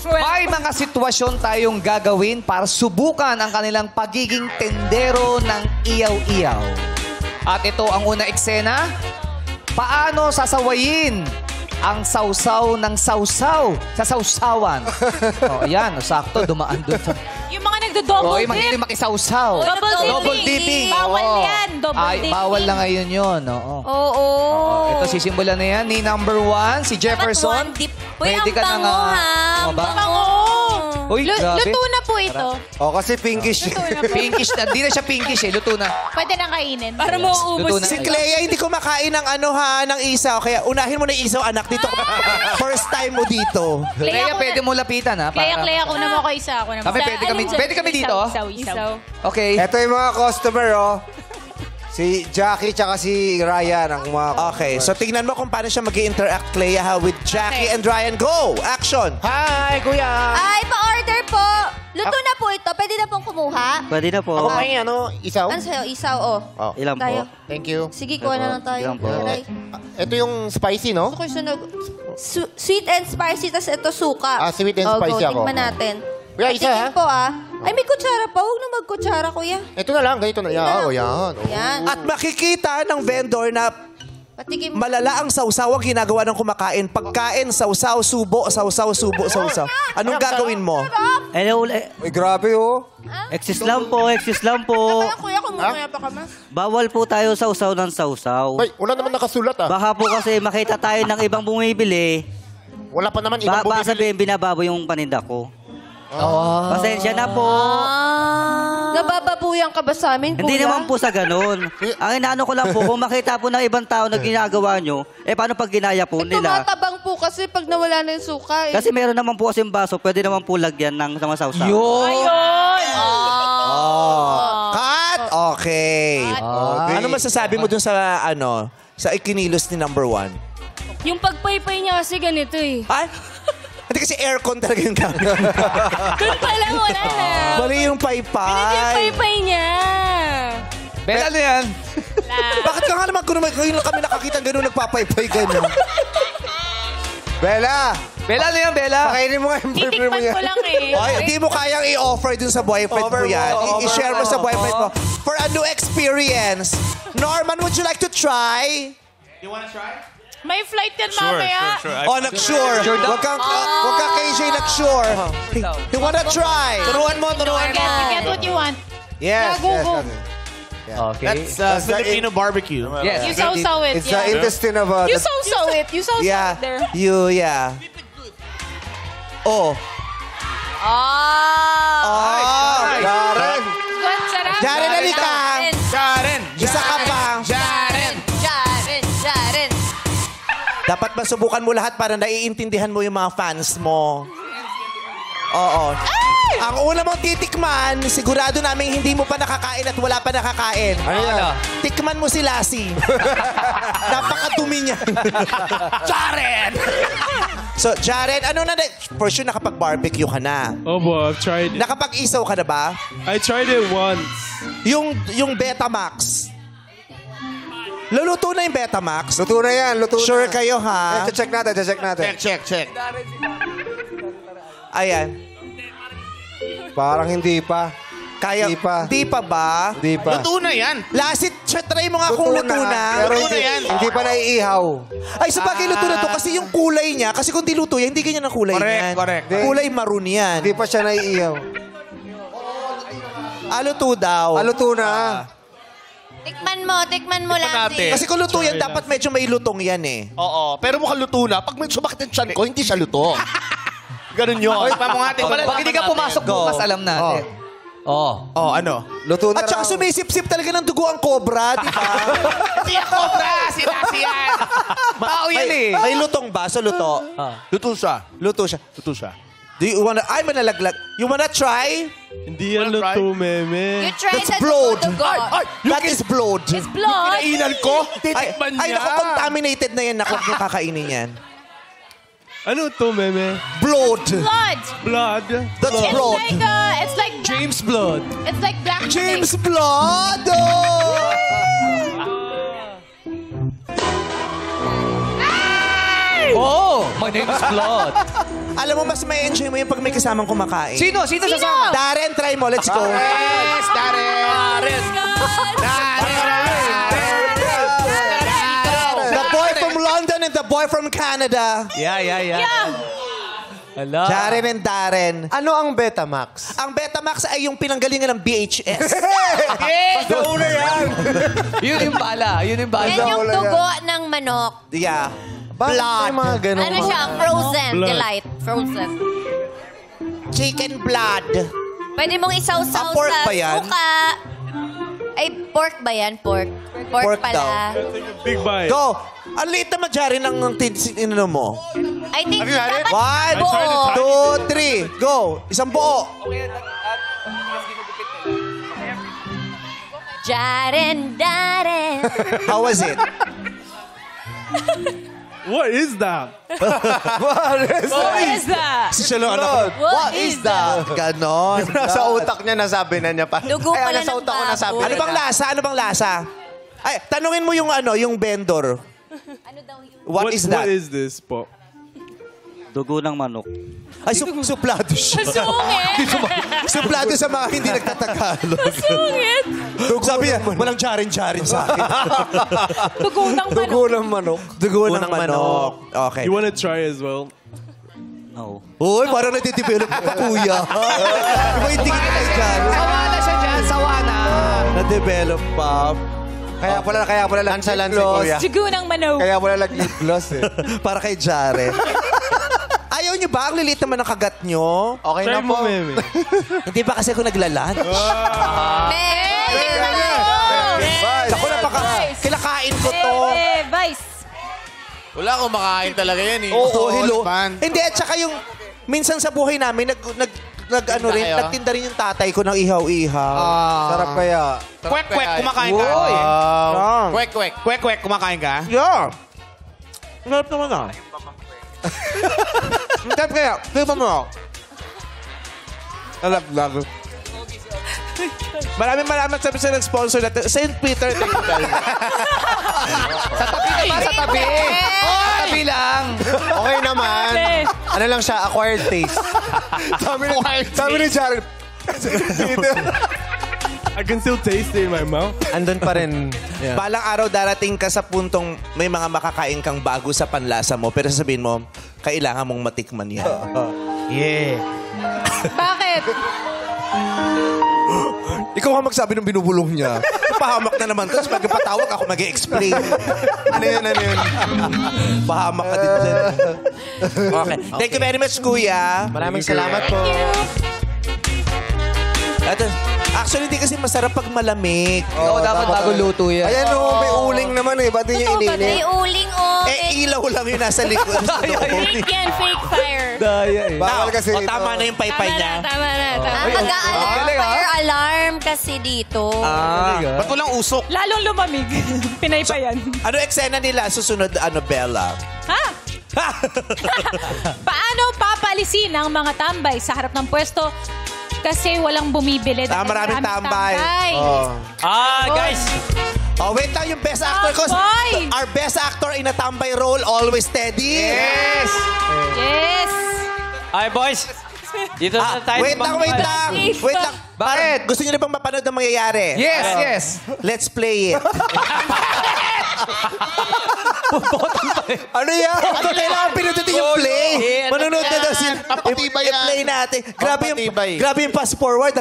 May mga sitwasyon tayong gagawin para subukan ang kanilang pagiging tendero ng iyaw-iyaw. At ito ang una eksena. Paano sasawayin ang sausaw ng sausaw sa sausawan? Ayan, sakto, dumaan doon. Yung mga nagdo-double Yung dip. makisausaw. Double dipping. Bawal yan, double dipping. Bawal na ngayon yun. Oo. Ito, sisimbolan na yan ni number 1, si Jefferson. Uy, ang bango, ha? Ang Bango. Uy, grabe. Luto na po ito. Kasi pinkish. Pinkish na. Hindi na siya pinkish Luto na. Pwede nang kainin. Para mauubos. Si Clea, hindi ko makain ng ng isaw. Kaya unahin mo na yung isaw, anak. Dito, first time mo dito. Clea, pwede mo lapitan, ha? Clea, kuna mo ako isa. Pwede kami dito? Isaw. Okay. Ito yung mga customer, Si Jackie tsaka si Ryan ang mga... Okay, so tingnan mo kung paano siya mag-interact, Clea, with Jackie and Ryan. Go! Action! Hi, kuya! Ay, pa-order po. Luto na po ito. Pwede na pong kumuha. Pwede na po. Ako may isaw? Ano sa'yo? Isaw, Ilan tayo. po? Thank you. Sige, kuha na lang tayo. Ilan po? Aray. Ito yung spicy, no? Gusto ko sunog. Sweet and spicy, tas ito suka. Sweet and spicy go, ako. tikman natin. Kuya, isa, Tingin ha? po, Ay, may kutsara pa. Huwag na magkutsara, kuya. Ito na lang, ganito na. Yan. Yan. At makikita ng vendor na Patikim. malala ang sausaw ang ginagawa ng kumakain. Pagkain, sausaw, subo, sausaw, subo, sausaw. Anong gagawin mo? Hello, Ay, grabe, Exis lang po. Kaya, kuya, kumumaya pa ka, ma. Bawal po tayo sa usaw ng sausaw. Ay, wala naman nakasulat, Baka po kasi makita tayo ng ibang bumibili. Wala pa naman ibang Baka bumibili. sabihin, binababo yung paninda ko. Pasensya na po. Nabababuyan ka ba sa amin, kuya? Hindi naman po sa ganun. Ang inaano ko lang po, kung makita po ng ibang tao na ginagawa nyo, paano pag ginaya po nila? Tumatabang po kasi pag nawala na yung suka. Kasi meron naman po kasing baso, pwede naman po lagyan ng sama sausaw. Cut! Okay. Ano masasabi mo dun sa, sa ikinilos ni number 1? Yung pagpaypay niya kasi ganito eh. Ay? Hindi kasi aircon talaga yung gamit. Doon pa lang, wala na. Mali yung Yung paypay. paypay niya. Bella na yan. Bakit ka nga naman ngayon lang kami nakakita gano'n nagpapaypay gano'n? Bella! Bella na yan, Bella. Pakainin mo nga yung burger mo Titikman yan. ko lang eh. Ay, hindi mo kayang i-offer dun sa boyfriend mo yan. I-share mo sa boyfriend mo. For a new experience. Norman, would you like to try? May flight yan mamaya. Oh, nag-sure. Huwag ka KJ nag-sure. You wanna try? Turuan mo. Get what you want. Yes. Okay. That's Filipino barbecue. You sausaw it. It's the intestine of... You sausaw it. You sausaw Yeah. it there. Yeah. Oh. Karen! Good, sarap. Jaren, halika. Karen! Isa ka pa. Jaren! Dapat masubukan mo lahat para naiintindihan mo yung mga fans mo. Oo. Ang una mong titikman, sigurado namin hindi mo pa nakakain at wala pa nakakain. Ano yan? Tikman mo si Lassie. Napakadumi niya. Jaren! So, Jaren, for sure nakapag-barbecue ka na. Opo, I've tried it. Nakapag-isaw ka na ba? I tried it once. Yung Betamax. Luluto na yung Betamax? Luto na yan, luto na. Sure kayo, ha? Check natin. Check. Ayan. Parang hindi pa. Kaya, Hindi pa. ba? Hindi pa. Luto na yan. Lasit, try mo nga kung luto na. Pero Luto na yan. hindi pa naiihaw. Ay, sabagay luto na to kasi yung kulay niya, kasi kung di luto yan, hindi ganyan ang kulay niyan. Correct. Kulay maroon yan. Hindi pa siya naiihaw. Luto daw. Luto na. Tikman mo lang. Kasi kung luto yan, dapat medyo may lutong yan eh. Oo, pero mukhang luto na. Pag may sumakit ang tiyan ko, hindi siya luto. Ganun yun. Pag hindi ka pumasok bukas, alam natin. Ano? Luto na At saka sumisip-sip talaga ng dugo ang cobra, di ba? Si Cobra! Si Lassie yan! Tao yan eh. May lutong ba? So luto. Luto siya. Luto siya. Luto siya. Do you wanna... Ay, manalaglag. You wanna try? Hindi yan luto, meme. You try That's sa blood. dugo. That is blood. It's blood. Kinainan ko, titikman Ay, niya. naku, contaminated na yan. Naku, yung kakainin yan. Ano to, meme? Blood. Blood. Blood. That's It's blood. like, it's like James Blood. It's like black James Blood! Oh! Oh, my name is Blood. Alam mo, mas may enjoy mo yung pag may kasamang kumakain. Sino? Sino sasama? Darren, try mo. Let's go. Yes, Darren! The boy from London and the boy from Canada. Yeah. Hala. Darren and Darren. Ano ang Betamax? Ang Betamax ay yung pinanggalingan ng VHS. Basta una yan. Yun yung bala. Yun yung bala. Yan yung dugo ng manok. Yeah. Bakit may mga ganun? Ano siya? Frozen. Blood. Delight. Frozen. Chicken blood. Pwede mong isawsaw pork sa ba yan? suka. Ay, pork ba yan? Pork. Pork pala. Big bite. Go. Ang liit naman, Jari, ng inano mo. I think dapat One, buo. 2, 3. Go. Isang buo. Jaren, Darren. How was it? What is that? What is that? Si Shalom, anak ko. What is that? Ganon. Nasa utak niya, nasabi na niya pa. Dugo Ay, pala nasa ng utak ko nasabi baboy. Ano bang lasa? Ano bang lasa? Ay, tanungin mo yung yung vendor. What is that? What is this, po? Dugo ng manok. Ay, suplado siya. Sungit. Suplado sa mga hindi nagtatagalog. Sungit. Sabi niya, walang jarin-jarin sa akin. Dugo ng manok. Dugo ng manok. Dugo ng manok. Okay. You wanna try as well? No. Uy, parang natidevelop pa, kuya. Iba yung tingin ka dyan. Sawa na siya dyan. Sawa na. Na-develop pa. Kaya pala Lansa-lan si Kuya. Dugo ng manok. Kaya wala lip gloss eh. Para kay Jare. Ayaw niyo ba? Ang lilit naman ang kagat niyo. Okay Try na mo, po. meme. Hindi ba kasi ako naglalan? Ako kinakain ko to. Vice. Wala akong makain talaga yan eh. Oo, hello. Man. Hindi, at saka yung minsan sa buhay namin, nagtinda rin yung tatay ko ng ihaw-ihaw. Sarap kaya. Kwek-kwek, kumakain ka. Kwek-kwek. Kwek-kwek, kumakain ka. Yeah. Sarap naman ah. Sarap kaya. Tignan mo. Alap-lag. Maraming sabi sa nag-sponsor natin. St. Peter Table. Sa tabi naman, sa tabi. Sa tabi lang. Okay naman. Ano lang siya, acquired taste. Sabi ni Jared. I can still taste it in my mouth. Andun pa rin. Yeah. Balang araw darating ka sa puntong may mga makakain kang bago sa panlasa mo, pero sasabihin mo, kailangan mong matikman yan. Yeah. Bakit? Ikaw ang magsabi ng binubulong niya. Pahamak na naman. Tapos pagkapatawag ako mag-explain. Ano yun? Pahamak ka din dyan. Okay. Thank you very much, Kuya. Maraming salamat po. Actually, hindi kasi masarap pag malamig. Oo, dapat bago luto yan. Ayan o, may uling naman eh. Ba't di niya Totoo ba? May ininit? uling o... Ilaw lang yung nasa likod. Fake yan, fake fire. Daya eh. Bawal kasi ito. Tama na yung paypay niya. Tama na. Mag-a-alarm. galing, ah. Fire alarm kasi dito. Ba't walang usok? Lalong lumamig. Pinay pa yan. Ano eksena nila? Susunod, Bella? Ha? Paano papalisin ang mga tambay sa harap ng pwesto kasi walang bumibili? dahil Maraming tambay. Guys. Oh, wait lang, yung best actor ko. Tambay! Our best actor in a tambay role, always steady. Yes. Yes. Ay, boys. Dito na tayo. Wait lang. Wait lang. Bakit? Gusto niyo na bang mapanood ng mangyayari? Yes. Let's play it. Ano yan? Ano kailangan pinututin yung play? Manonood na daw sila. Papatibay yan. I-play natin. Papatibay. Grabe yung fast forward.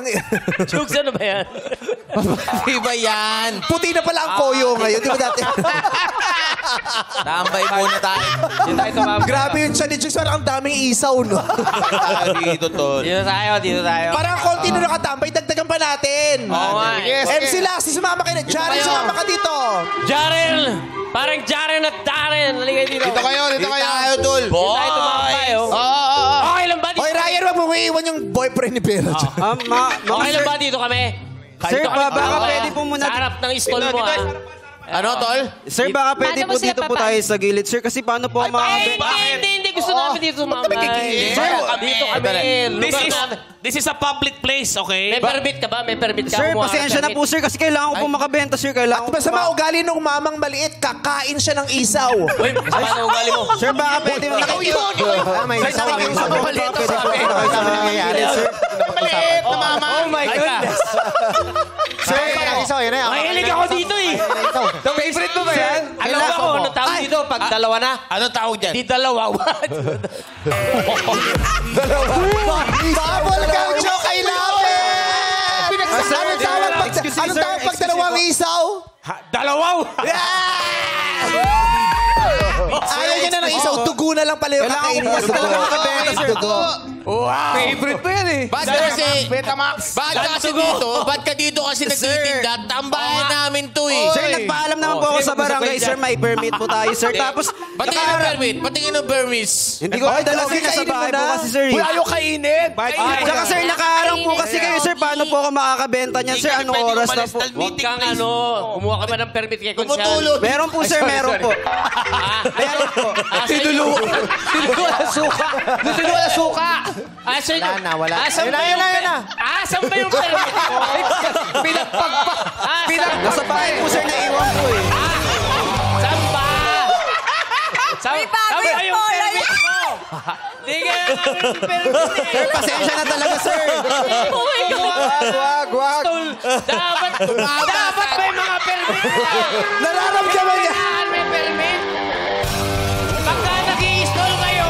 Chugs, ano ba yan? Iba yan. Puti na pala ang koyo ngayon. Di ba dati? Tambay muna tayo. Dito tayo tumama. Grabe yung siya ni Jigs. Parang ang daming isaw, no? Dito, tol. Dito tayo. Parang konti na nakatambay. Dagdagan pa natin. Oo nga. Yes. MC Lassie, sumama kayo na. Jaren, sumama ka dito. Jaren! Parang Jaren at Darren. Halika dito. Dito kayo. Dito tayo, tol. Dito tayo tumama tayo. Okay lang ba dito? Hoy, Ryan, wag mo iiwan yung boyfriend ni Bella. Okay lang ba dito kami? Sir, Dito kami. baka pwede po muna. Sa harap ng stall mo, ah. Ano, Tol? Sir, baka pwede Paano mo po sila dito po tayo sa gilid, sir. Kasi paano po ang makakabenta? Hindi. Gusto namin dito sumama. Dito kami. This is a public place, okay? May permit ka ba? May permit ka? Sir, Kumuha ka ng pasensya na permit? po, sir. Kasi kailangan ko po makabenta, sir. Kailangan ko Masama ugali nung mamang maliit, kakain siya ng isaw. Uy, paano ugali mo? Sir, baka pwede mo May isaw po maliit pwede po nakita mo nangyayari, sir. Maliit na mama. Oh my goodness. Sir, isaw, yun na yan. Mahilig ako dito eh. Favorite mo ba yan? Alam mo ako, anong tawag dito? Pag dalawa na? Anong tawag dyan? Di dalawa. What? Bubble gum joke, I love it! Anong tawag pag dalawang isaw? Dalawaw! Ayaw niya na ng isaw, dugo na lang pala yung kakainin niya. Dugo. Wow! Favorite mo yan eh. Ba't ka dito kasi nagtitinda? Tambahan namin to eh. Sir, nagpaalam naman po ako sa barangay, sir. May permit po tayo, sir. Tapos, Patingin ng permit. Patingin ng permis. hindi ko dala, sir. Nasa bahay po kasi, sir. Wala yung kainin. Tsaka, sir, nakaharang po kasi kayo, sir. Paano po ako makakabenta niyan, sir? Anong oras na po? Huwag kang kumuha ka ba ng permit kay Konsyal? Tumutulog. Meron po, sir. Meron po. Meron po. Tinuwa na suka. Tinuwa na suka. Wala. Asan ba yung permit ko? Pinagpagpa. Nasa bahay po, sir. Naiwan po eh. Saan ba? May bago yung yung polo permit mo? Di ka namin yung permit eh. Sir, pasensya na talaga, sir. Oh my God! Wag. Dapat may mga permit ka. Nararamdaman niya. Kailangan may permit. Pagka nag-i-install kayo,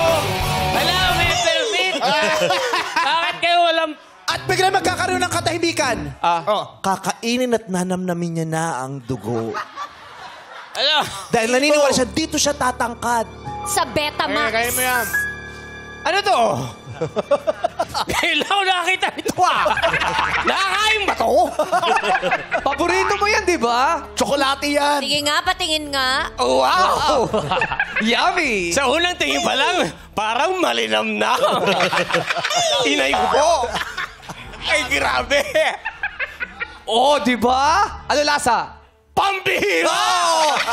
kailangan may permit. Bakit kayo walang... At bigla magkakaroon ng katahimikan. Kakainin at nanamnamin niya na ang dugo. Ano? Dahil naniniwala siya, dito siya tatangkad. Sa Betamax. Kaya mo yan. Ano to? Kailangan nakakita nito Nakakain ba to? Paborito mo yan, di ba? Tsokolate yan. Sige nga, patingin nga. Wow! Yummy! Sa unang tingin pa lang, parang malinam na. Inay ko po. Ay, grabe. Oh, di ba? Ano lasa? Pambihira!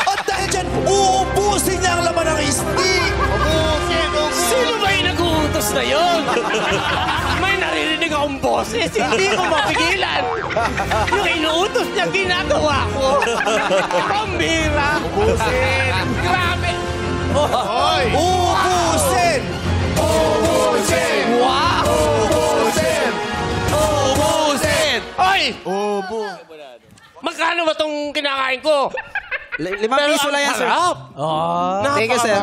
At dahil dyan, uubusin niya ang laman ng stick. Sino ba yung nag-uutos na yun? May naririnig akong boses, hindi ko mapigilan. Yung inuutos niya, ginagawa ko. Pambihira! Grabe! Uubusin! Ubusin! Wow! Ubusin! Ubusin! Oy! Magkano ba itong kinakain ko? 5 piso lang yan, sir. Thank you, sir.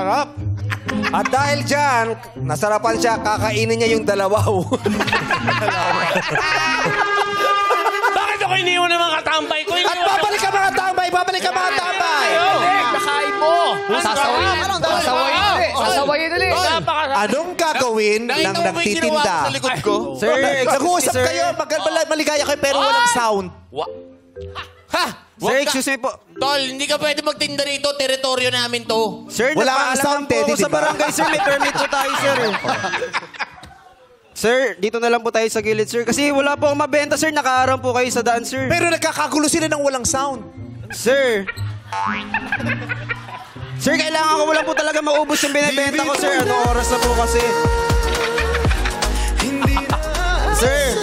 At dahil dyan, nasarapan siya, kakainin niya yung dalawaw. Bakit ako iniwan ng mga katambay ko? At babalik ka mga tambay! Babalik ka mga tambay! Nakain mo! Sasawayin ulit. Anong gagawin ng nagtitinda? Sa likod ko? Sir, Nag-uusap sir. kayo, maligaya kayo pero walang sound. Sir, excuse me po. Tol, hindi ka pwede magtinda rito. Teritoryo namin to. Sir, Wala kang nagpaalam sound, po ako Teddy, sa di ba? barangay, sir. May permit po tayo, sir. Sir, dito na lang po tayo sa gilid, sir. Kasi wala po akong mabenta, sir. Nakaharang po kayo sa daan, sir. Pero nagkakagulo sila ng walang sound. Sir. Sir, kailangan ko lang po talaga maubos yung binibenta ko, sir. Anong oras na po kasi? Sir.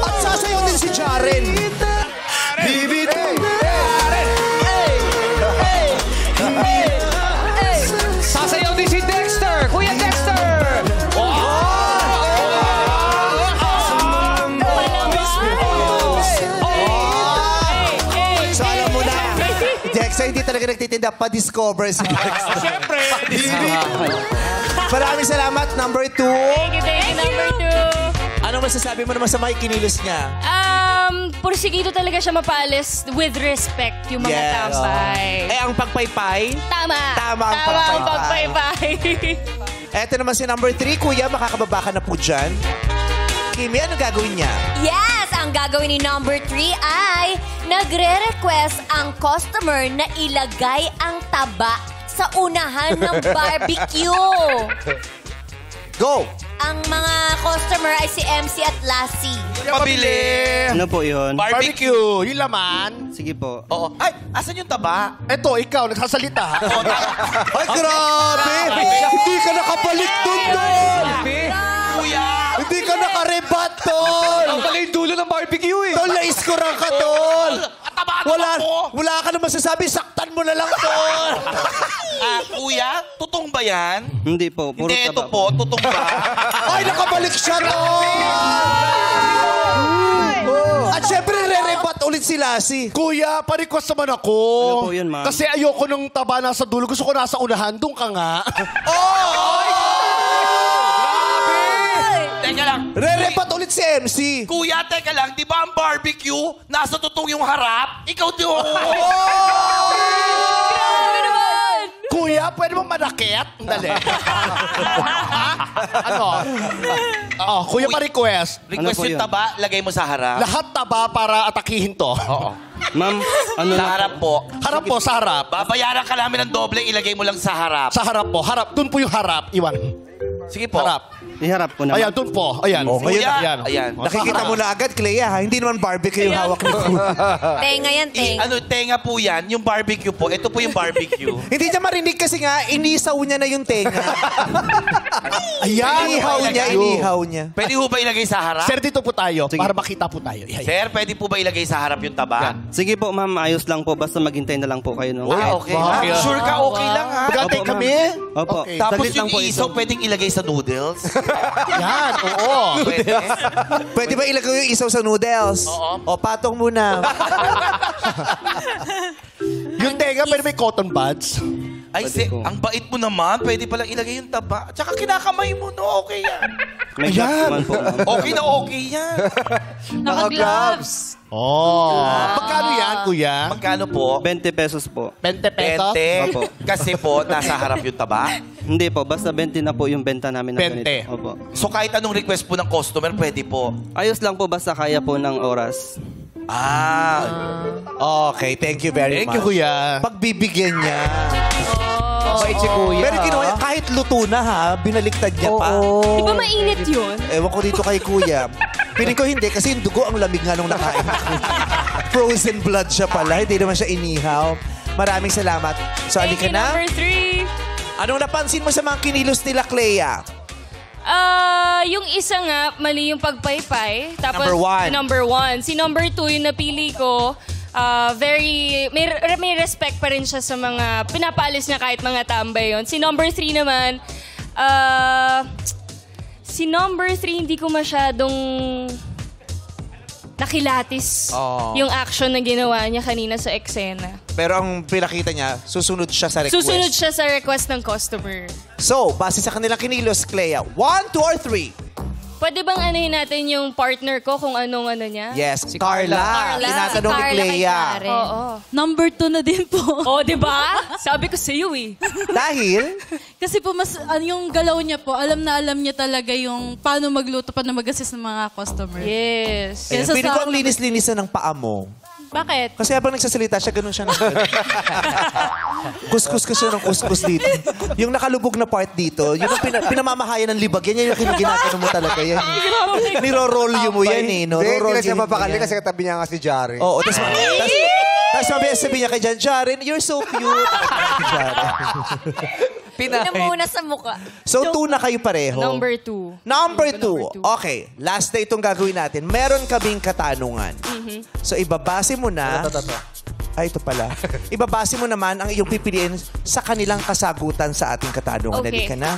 At sasayaw din si Jaren. Sasayaw din si Dexter! Kuya Dexter! So alam mo na, Dexter hindi talaga nagtitinda, pa-discover si Dexter. Siyempre. Maraming salamat, number 2. Thank you, number 2. Ano masasabi mo naman sa mga kinilos niya? Pursigido talaga siya mapalis with respect yung mga Yes. tambay. Eh, ang pagpaypay? Tama. Tama ang ang pagpaypay. pagpaypay. Eto naman si number 3. Kuya, makakababa ka na po dyan. Kimi, ano gagawin niya? Yes! Ang gagawin ni number 3 ay nagre-request ang customer na ilagay ang taba sa unahan ng barbecue. Go! ang mga customer ay si MC at Lassie. Pabili. Ano po yun? Barbecue. Yung laman. Sige po. Oo. Ay, asan yung taba? Eto, ikaw, nagsasalita ha? Ay, grabe! Hindi ka nakabalik dun, Tol! Kuya! Hindi ka nakarebat, Tol! Ang pala yung dulo ng barbecue eh. Tol, na-iskuran ka, Tol! Taba Wala ka na masasabi, saktan mo na lang, Tol! Kuya, tutong ba yan? Hindi po. Puro Hindi, ito taba po. Tutong ba? Ay, nakabalik siya, Tol! At syempre, re-rebat ulit si Lassie. Kuya, pa-request naman ako. Ano po yun, ma'am? Kasi ayoko nung taba nasa dulo. Gusto ko nasa unahan. Doon ka nga. Teka lang. Re-rebat ulit si MC. Kuya, teka lang. Di ba ang barbecue, nasa tutong yung harap? Ikaw doon. Kuya, pwede mo manakit? Dali. Ano? Kuya, pa-request. Request po yung yun? taba, lagay mo sa harap. Lahat taba para atakihin to. Oo. Ma'am, ano Sa na harap po. Harap po, sa harap. Babayaran ka namin ng doble, ilagay mo lang sa harap. Sa harap po. Harap. Doon po yung harap. Iwan. Sige po. Harap. Iharap ko naman. Ayan, doon po. Ayan. ngayon, Kuya, ayan. Nakikita mo na agad, Clea, ha? Hindi naman barbecue yung hawak mo. Tenga yan, tenga. Tenga po yan. Yung barbecue po. Ito po yung barbecue. Hindi niya marinig kasi nga, inisaw niya na yung tenga. Ayan. Inihaw niya. Pwede ho ba ilagay sa harap? Sir, dito po tayo. Para makita po tayo. Ayan. Sir, pwede po ba ilagay sa harap yung taba? Sige po, ma'am. Ayos lang po. Basta maghintay na lang po kayo. No? Okay. Wow. Sure ka, okay lang ha? Magantay Opo, ma'am. kami. Opo. Okay. Tapos Saglit lang yung po isaw, ito. pwedeng ilagay sa noodles? Yan, oo. Pwede. Pwede ba ilagay yung isaw sa noodles? Oo. O, patong muna. Yung tenga, pwede may cotton buds. Ay, ang bait mo naman. Pwede palang ilagay yung taba. At saka kinakamay mo, no? Okay yan. May gloves naman po, ma'am. Okay na okay yan. Naka-gloves. Magkano yan, kuya? Magkano po? 20 pesos po. 20 pesos? 20. Opo. Kasi po, nasa harap yung taba. Hindi po. Basta 20 na po yung benta namin. 20. Opo. So kahit anong request po ng customer, pwede po. Ayos lang po basta kaya po ng oras. Okay, thank you very much. Thank you, kuya. Pagbibigyan niya. Bait si Kuya. Pero ginawa niya, kahit luto na ha, binaliktad niya pa. Di ba mainit yun? Ewan ko dito kay Kuya. Piling ko hindi, kasi yung dugo ang lamig nga nung nakain ko. Frozen blood siya pala, hindi naman siya inihaw. Maraming salamat. So, Thank alika you, na. number 3. Anong napansin mo sa mga kinilos nila, Clea? Yung isa nga, mali yung pagpaypay. Tapos, Number 1. Si number 2, yung napili ko, may respect pa rin siya sa mga, pinapaalis niya kahit mga tambay yon. Si number 3 naman, hindi ko masyadong nakilatis yung action na ginawa niya kanina sa eksena. Pero ang pinakita niya, susunod siya sa request. Susunod siya sa request ng customer. So, base sa kanilang kinilos, Clea, 1, 2, or 3? Pwede bang anuhin natin yung partner ko kung anong ano niya? Yes, si Carla. Tinatanong ni Clea. Oo. Number 2 na din po. Oh, di ba? Sabi ko sa iyo eh. Dahil? Kasi po, mas, yung galaw niya po, alam niya talaga yung paano magluto, paano mag-assist ng mga customer. Yes. Ayan, piling ko ang linis-linis na ng paa mo. Bakit? Kasi habang nagsasalita siya, ganun siya. Kuskus ka siya ng kuskus dito. Yung nakalubog na part dito, yun ang pinamamahayan ng libag. Yan yung ginagano mo talaga. Yan. Niro-roll mo yan eh. No? Hindi na siya mapakali kasi katabi niya nga si Jaren. Oo, tapos sabi niya kay Jaren, you're so cute. Pinamuna sa mukha. So, 2 na kayo pareho. Number 2. Number 2. Okay, last na itong gagawin natin. Meron kaming katanungan. So, ibabase mo na... Ay, ito pala. Ibabase mo naman ang iyong pipiliin sa kanilang kasagutan sa ating katanungan. Okay. Halika na.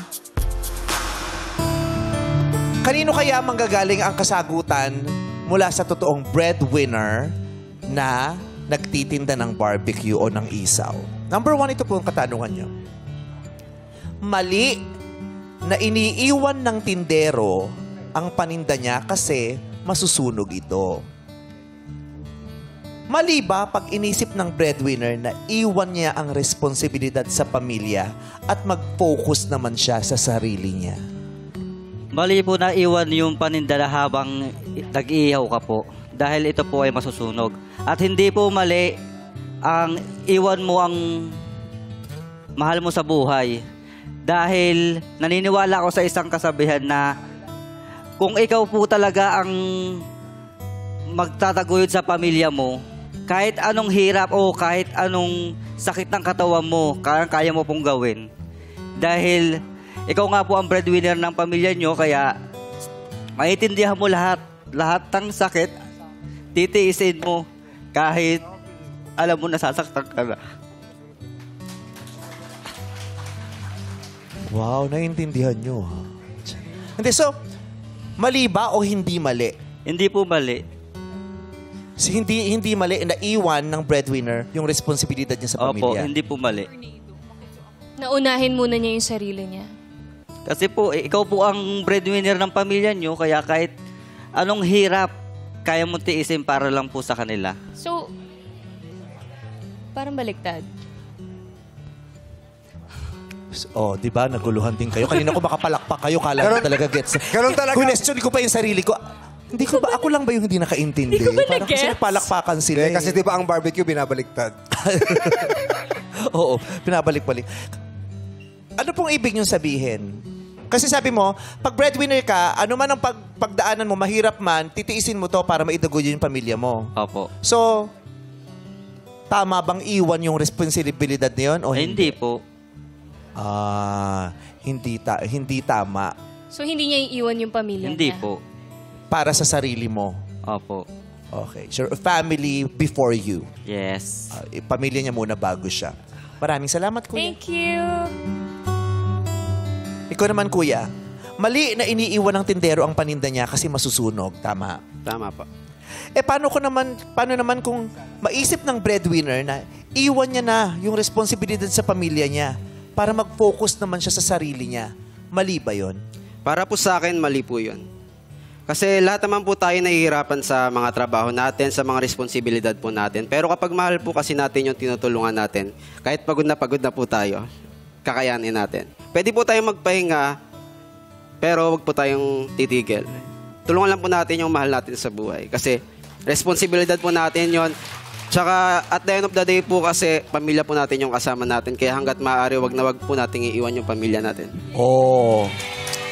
Kanino kaya manggagaling ang kasagutan mula sa totoong breadwinner na nagtitinda ng barbecue o ng isaw? Number 1, ito po ang katanungan niyo. Mali na iniiwan ng tindero ang paninda niya kasi masusunog ito. Mali ba pag inisip ng breadwinner na iwan niya ang responsibilidad sa pamilya at mag-focus naman siya sa sarili niya? Bali po na iwan yung paninda na habang nag-iihaw ka po. Dahil ito po ay masusunog. At hindi po mali ang iwan mo ang mahal mo sa buhay. Dahil naniniwala ako sa isang kasabihan na kung ikaw po talaga ang magtataguyod sa pamilya mo, kahit anong hirap o kahit anong sakit ng katawan mo, kaya mo pong gawin. Dahil ikaw nga po ang breadwinner ng pamilya nyo, kaya maintindihan mo lahat ng sakit, titiisin mo kahit alam mo nasasaktan ka na. Wow, naiintindihan nyo. Hindi, so, mali ba o hindi mali? Hindi po mali. Hindi mali na iwan ng breadwinner yung responsibilidad niya sa Opo, pamilya. hindi po mali. Naunahin muna niya yung sarili niya. Kasi po, ikaw po ang breadwinner ng pamilya nyo, kaya kahit anong hirap, kaya mo tiisin para lang po sa kanila. So, parang baliktad. Oh, di ba? Naguluhan din kayo. Kanina ko makapalakpak kayo. Kala ko talaga gets. Ganun talaga. Question ko pa yung sarili ko. Hindi ko ba? Ako lang ba yung hindi nakaintindi? Hindi ko ba Parang kasi nag-gets? nagpalakpakan sila. Kasi di ba ang barbecue binabaliktad? Oo, pinabalik-balik. Ano pong ibig niyong sabihin? Kasi sabi mo, pag breadwinner ka, ano man ang pagdaanan mo, mahirap man, titiisin mo to para maidagod yung pamilya mo. Opo. So, tama bang iwan yung responsibilidad na yun? O Hindi po. Hindi tama. So, hindi niya iiwan yung pamilya Hindi niya? po. Para sa sarili mo. Opo. Okay. So, family before you. Yes. Pamilya niya muna bago siya. Maraming salamat, Kuya. Thank you. Ikaw naman, Kuya. Mali na iniiwan ng tindero ang paninda niya kasi masusunog. Tama. Tama pa. Paano naman kung maisip ng breadwinner na iwan niya na yung responsibilidad sa pamilya niya para mag-focus naman siya sa sarili niya? Mali ba yun? Para po sa akin, mali po yun. Kasi lahat naman po tayo nahihirapan sa mga trabaho natin, sa mga responsibilidad po natin. Pero kapag mahal po kasi natin yung tinutulungan natin, kahit pagod na po tayo, kakayanin natin. Pwede po tayong magpahinga, pero wag po tayong titigil. Tulungan lang po natin yung mahal natin sa buhay. Kasi responsibilidad po natin yon. Tsaka at the end of the day po kasi pamilya po natin yung kasama natin. Kaya hanggat maaari, wag na wag po natin iiwan yung pamilya natin. Oh.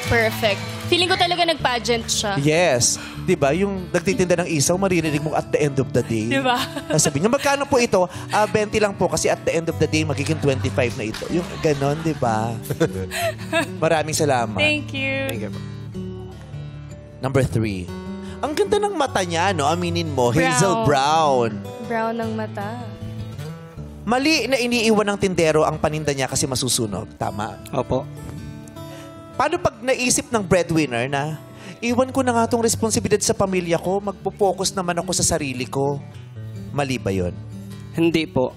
Perfect. Feeling ko talaga nag-pageant siya. Yes. Diba? Yung nagtitinda ng isaw, maririnig mo at the end of the day. Diba? Sabi niya, magkano po ito? 20 lang po kasi at the end of the day, magiging 25 na ito. Yung ganon, diba? Maraming salamat. Thank you. Thank you po. Number 3. Ang ganda ng mata niya, no? Aminin mo. Brown. Hazel Brown. Brown ng mata. Mali na iniiwan ng tindero ang paninda niya kasi masusunog. Tama? Opo. Paano pag naisip ng breadwinner na iwan ko na nga itong responsibilidad sa pamilya ko, magpo-focus naman ako sa sarili ko? Mali ba yun? Hindi po.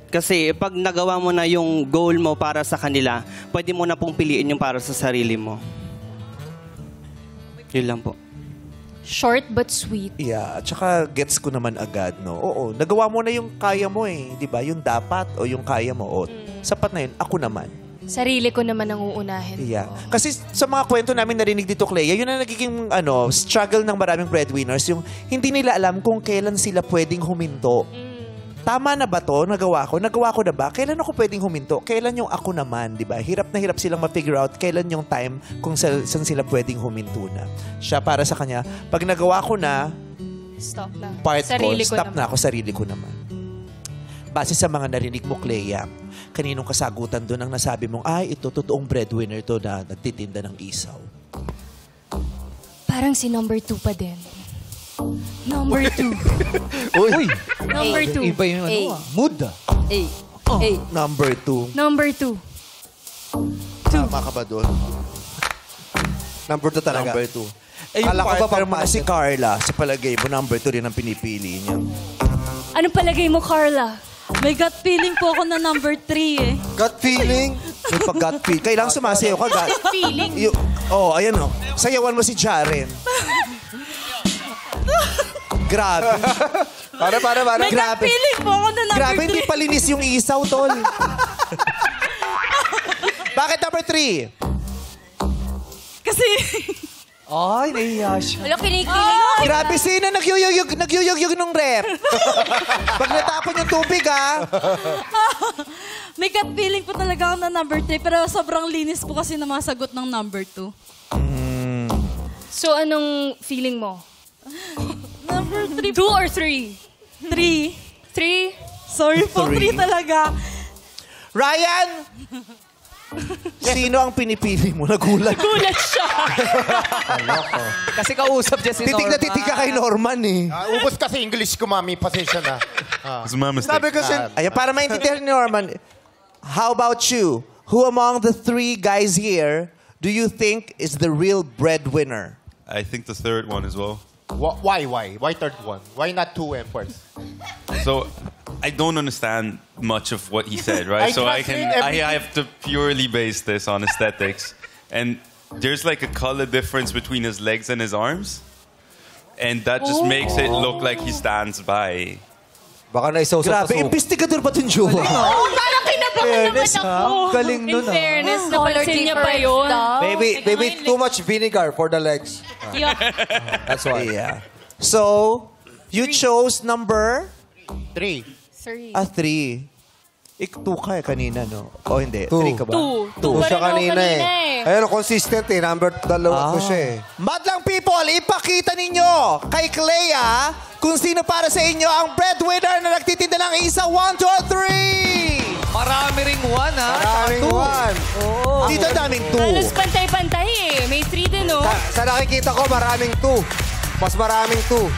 Kasi pag nagawa mo na yung goal mo para sa kanila, pwede mo na pong piliin yung para sa sarili mo. Yun lang po. Short but sweet. Yeah, at saka gets ko naman agad, no? Oo, nagawa mo na yung kaya mo eh, di ba? Yung dapat o yung kaya mo. O, sapat na yun, ako naman. Sarili ko naman ang uunahin. Yeah. Kasi sa mga kwento namin narinig dito, Clea, yun ang nagiging struggle ng maraming breadwinners, yung hindi nila alam kung kailan sila pwedeng huminto. Tama na ba to? Nagawa ko? Nagawa ko na ba? Kailan ako pwedeng huminto? Kailan yung ako naman, di ba? Hirap na hirap silang ma-figure out kailan yung time kung saan sila pwedeng huminto na. Siya para sa kanya, pag nagawa ko na, Stop na. part Sarili ko, ko stop naman. na ako, sarili ko naman. Base sa mga narinig mo, Clea, kaninong kasagutan doon ang nasabi mong, ay, ito, totoong breadwinner to na nagtitinda ng isaw? Parang si number 2 pa din. Number 2. Uy! Number 2. Iba yung mood ah. Number 2. Number 2. Tama ka ba doon? Number 2 talaga. Number 2. Yung Kala ko ba partner mo na pang- si Carla, sa palagay mo, number 2 rin ang pinipili niya. Anong palagay mo, Carla? May gut feeling po ako na number 3 eh. Gut feeling? May pag-gut feel. Kailangan sumasayaw ka. Feeling. Ayan o. Sayawan mo si Jaren. Grabe. Para. May gut feeling po ako na number 3. Grabe, hindi palinis yung isaw, tol. Bakit number 3? Kasi... Ay, nahiya siya. Wala, kinikilig. Grabe, sino nagyuyug nung rep? Pag natapon yung tubig, ha? May gut feeling po talaga ako na number 3, pero sobrang linis po kasi na mga sagot ng number 2. So, anong feeling mo? Number 3 2 or 3? 3. 3? Sorry po, 3 talaga. Ryan! Sino ang pinipili mo? Nagulat. Nagulat siya. Kasi kausap niya si Norman. Titig na titig ka kay Norman eh. Ubus kasi English ko, mami. Pasensya na. It's my mistake. Sabi ko ayan, para maintindihan ni Norman, how about you? Who among the 3 guys here do you think is the real breadwinner? I think the third one as well. Why? Why third one? Why not 2 and first? So, I don't understand much of what he said, right? So I have to purely base this on aesthetics. And there's like a color difference between his legs and his arms. And that just makes it look like he stands by. Baka naisaw sa Grabe, investigador ba itong jowa? Parang kinabahan naman ako. Galing In fairness, napansin niya pa yun. Maybe too much vinegar for the legs. That's why. Yeah. So, you chose number? 3. 3. 3. 2 ka kanina, no? O hindi, 3 ka ba? 2. 2 siya kanina eh. Ayun, consistent eh. Number 2 siya eh. Madlang people, ipakita ninyo kay Clea kung sino para sa inyo ang breadwinner na nagtitinda ng isa. 1, 2, 3! Marami ring 1, ha? Maraming 1. Oo. Dito daming 2. Halos pantay-pantay eh. May 3 din, no? Sa nakikita ko, maraming 2. Mas maraming 2.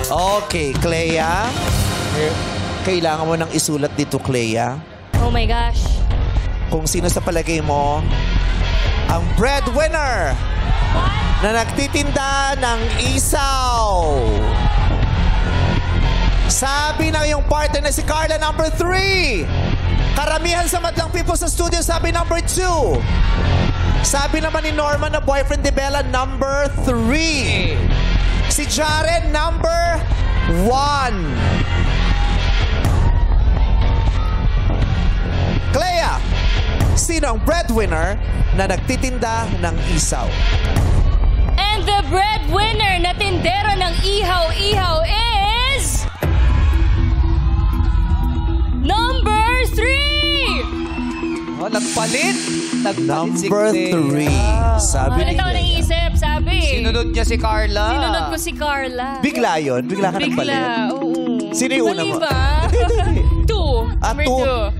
Okay, Clea. Kailangan mo nang isulat dito, Clea. Oh my gosh. Kung sino sa palagay mo ang breadwinner na nagtitinda ng isaw. Sabi ng iyong partner na si Carla, number 3. Karamihan sa madlang people sa studio, sabi number 2. Sabi naman ni Norman na boyfriend ni Bella, number 3. Si Jaren, number 1. Clea, sino ang breadwinner na nagtitinda ng isaw? And the breadwinner na tindero ng ihaw-ihaw is... number 3! Oh, nagpalit. Number 3. Sabi ni Ano ako Clea. naisip, sabi. Sinunod niya si Carla. Sinunod ko si Carla. Bigla yun? Bigla ka nagpalit? Bigla, oo. Sino yung una Mali mo? ba? 2. Number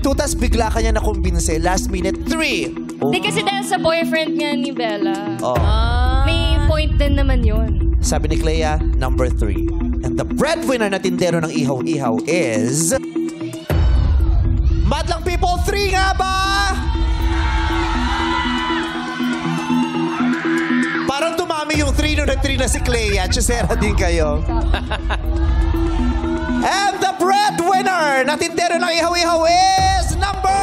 2. 2, tas bigla ka niya nakumbinse. Last minute, 3. Hindi kasi dahil sa boyfriend niya ni Bella. Oh. May point din naman yun. Sabi ni Clea, number 3. And the breadwinner na tindero ng ihaw-ihaw is... Madlang people, 3 nga ba? Parang tumami yung 3 nung nag-3 na si Clea. Chusera din kayo. And the breadwinner na tindero ng ihaw-ihaw is number...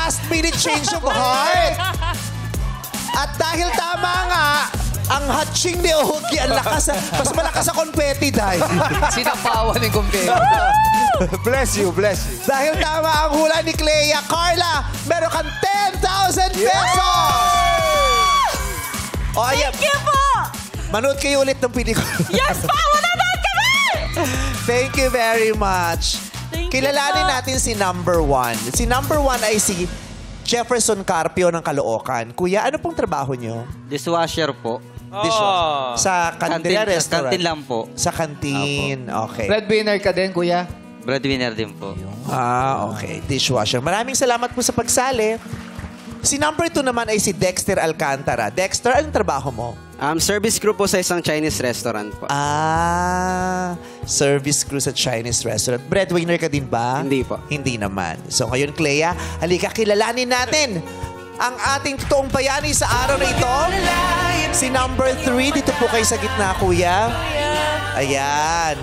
Last-minute change of heart. At dahil tama nga, ang hatching ni Ogie, ang lakas, mas malakas sa confetti dahil. Sinapawan ni confetti. Bless you, bless you. Dahil tama ang hula ni Clea. Carla, meron kang 10,000 pesos! O, ayan. Thank you po! Manood kayo ulit ng pelikula. Yes po! Manood kami! Thank you very much. Kilalanin natin si number 1. Si number 1 ay si Jefferson Carpio ng Caloocan. Kuya, ano pong trabaho niyo? Dishwasher po. Dishwasher. Sa kantin restaurant? Kantin lang po. Sa kantin. Okay. Breadwinner ka din, kuya? Breadwinner din po. Okay. Dishwasher. Maraming salamat po sa pagsali. Si number 2 naman ay si Dexter Alcantara. Dexter, anong trabaho mo? Service crew po sa isang Chinese restaurant po. Service crew sa Chinese restaurant. Breadwinner ka din ba? Hindi po. Hindi naman. So ngayon, Clea, halika, kilalanin natin ang ating totoong bayani sa araw na ito. Si number 3, dito po kayo sa gitna, kuya. Ayan.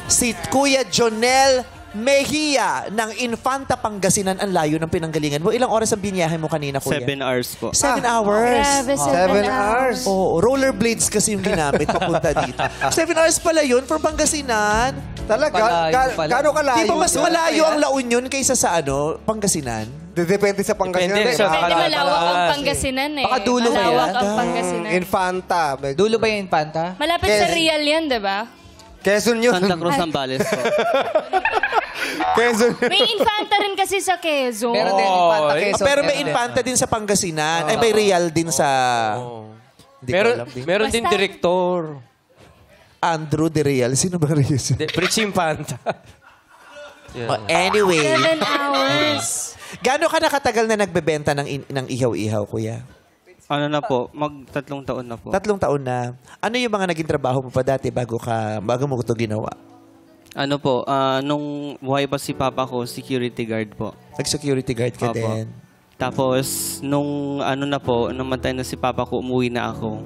Si Kuya Jonel Mejia ng Infanta Pangasinan ang layo ng pinanggalingan mo. Ilang oras ang biniyahe mo kanina, kuya? 7 hours po. 7 hours. Grabe, 7 hours. Oo, rollerblades kasi yung ginamit papunta dito. 7 hours pala yun for Pangasinan. Talaga? Gano'ng kalayo? Di ba mas malayo ang La Union kaysa sa Pangasinan? Depende sa Pangasinan. Pwede malawak ang Pangasinan eh. Baka dulo ba yan? Malawak ang Pangasinan. Infanta. Dulo ba yung Infanta? Malapit sa Real yan, di ba? Quezon yun. Santa Cruz Zambales po. Quezon. May Infanta rin kasi sa Quezon. Meron din Infanta Quezon. Pero may Infanta din sa Pangasinan. Ay, may Real din sa... Meron din direktor. Andrew de Real. Sino ba Real? Rich Infanta. Anyway. 7 hours. Gaano ka nakatagal na nagbebenta ng ihaw-ihaw, kuya? Ano na po, mag-3 taon na po. 3 taon na. Ano yung mga naging trabaho mo pa dati bago mo ito ginawa? Ano po, nung buhay pa si Papa ko, security guard po. Nag-security guard ka Opo. din? Tapos, nung namatay na si Papa ko, umuwi na ako.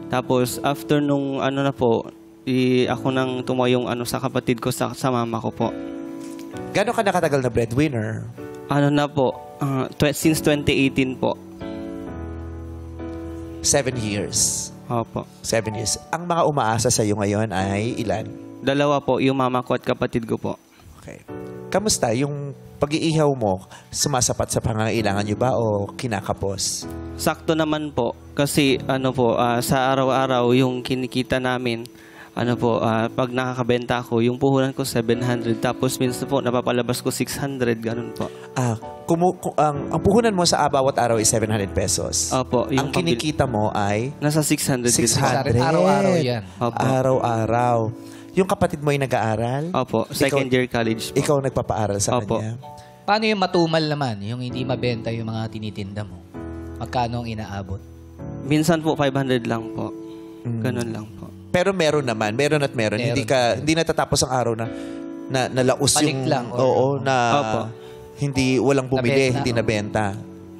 Tapos, after nung ako nang tumayong sa kapatid ko, sa mama ko po. Gano'n ka nakatagal na breadwinner? Ano na po, since 2018 po. 7 years. Opo. 7 years. Ang mga umaasa sa'yo ngayon ay ilan? 2 po, yung mama ko at kapatid ko po. Okay. Kamusta? Yung pag-iihaw mo, sumasapat sa pangangailangan nyo ba o kinakapos? Sakto naman po. Kasi sa araw-araw yung kinikita namin, pag nakakabenta ako, yung puhunan ko 700. Tapos minsan po, napapalabas ko 600. Ganun po. Ang puhunan mo sa bawat araw ay 700 pesos. Opo. Ang kinikita mo ay? Nasa 600. 600. Araw-araw yan. Opo. Araw-araw. Yung kapatid mo ay nag-aaral? Opo. Second year college po. Ikaw nagpapaaral sa Opo. kanya? Paano yung matumal naman? Yung hindi mabenta yung mga tinitinda mo? Magkano ang inaabot? Minsan po, 500 lang po. Ganun lang po. Pero meron naman. Meron at meron. Hindi natatapos ang araw na laos Balik yung... lang. Oo, na Opo. walang bumili, Nabenta. hindi nabenta.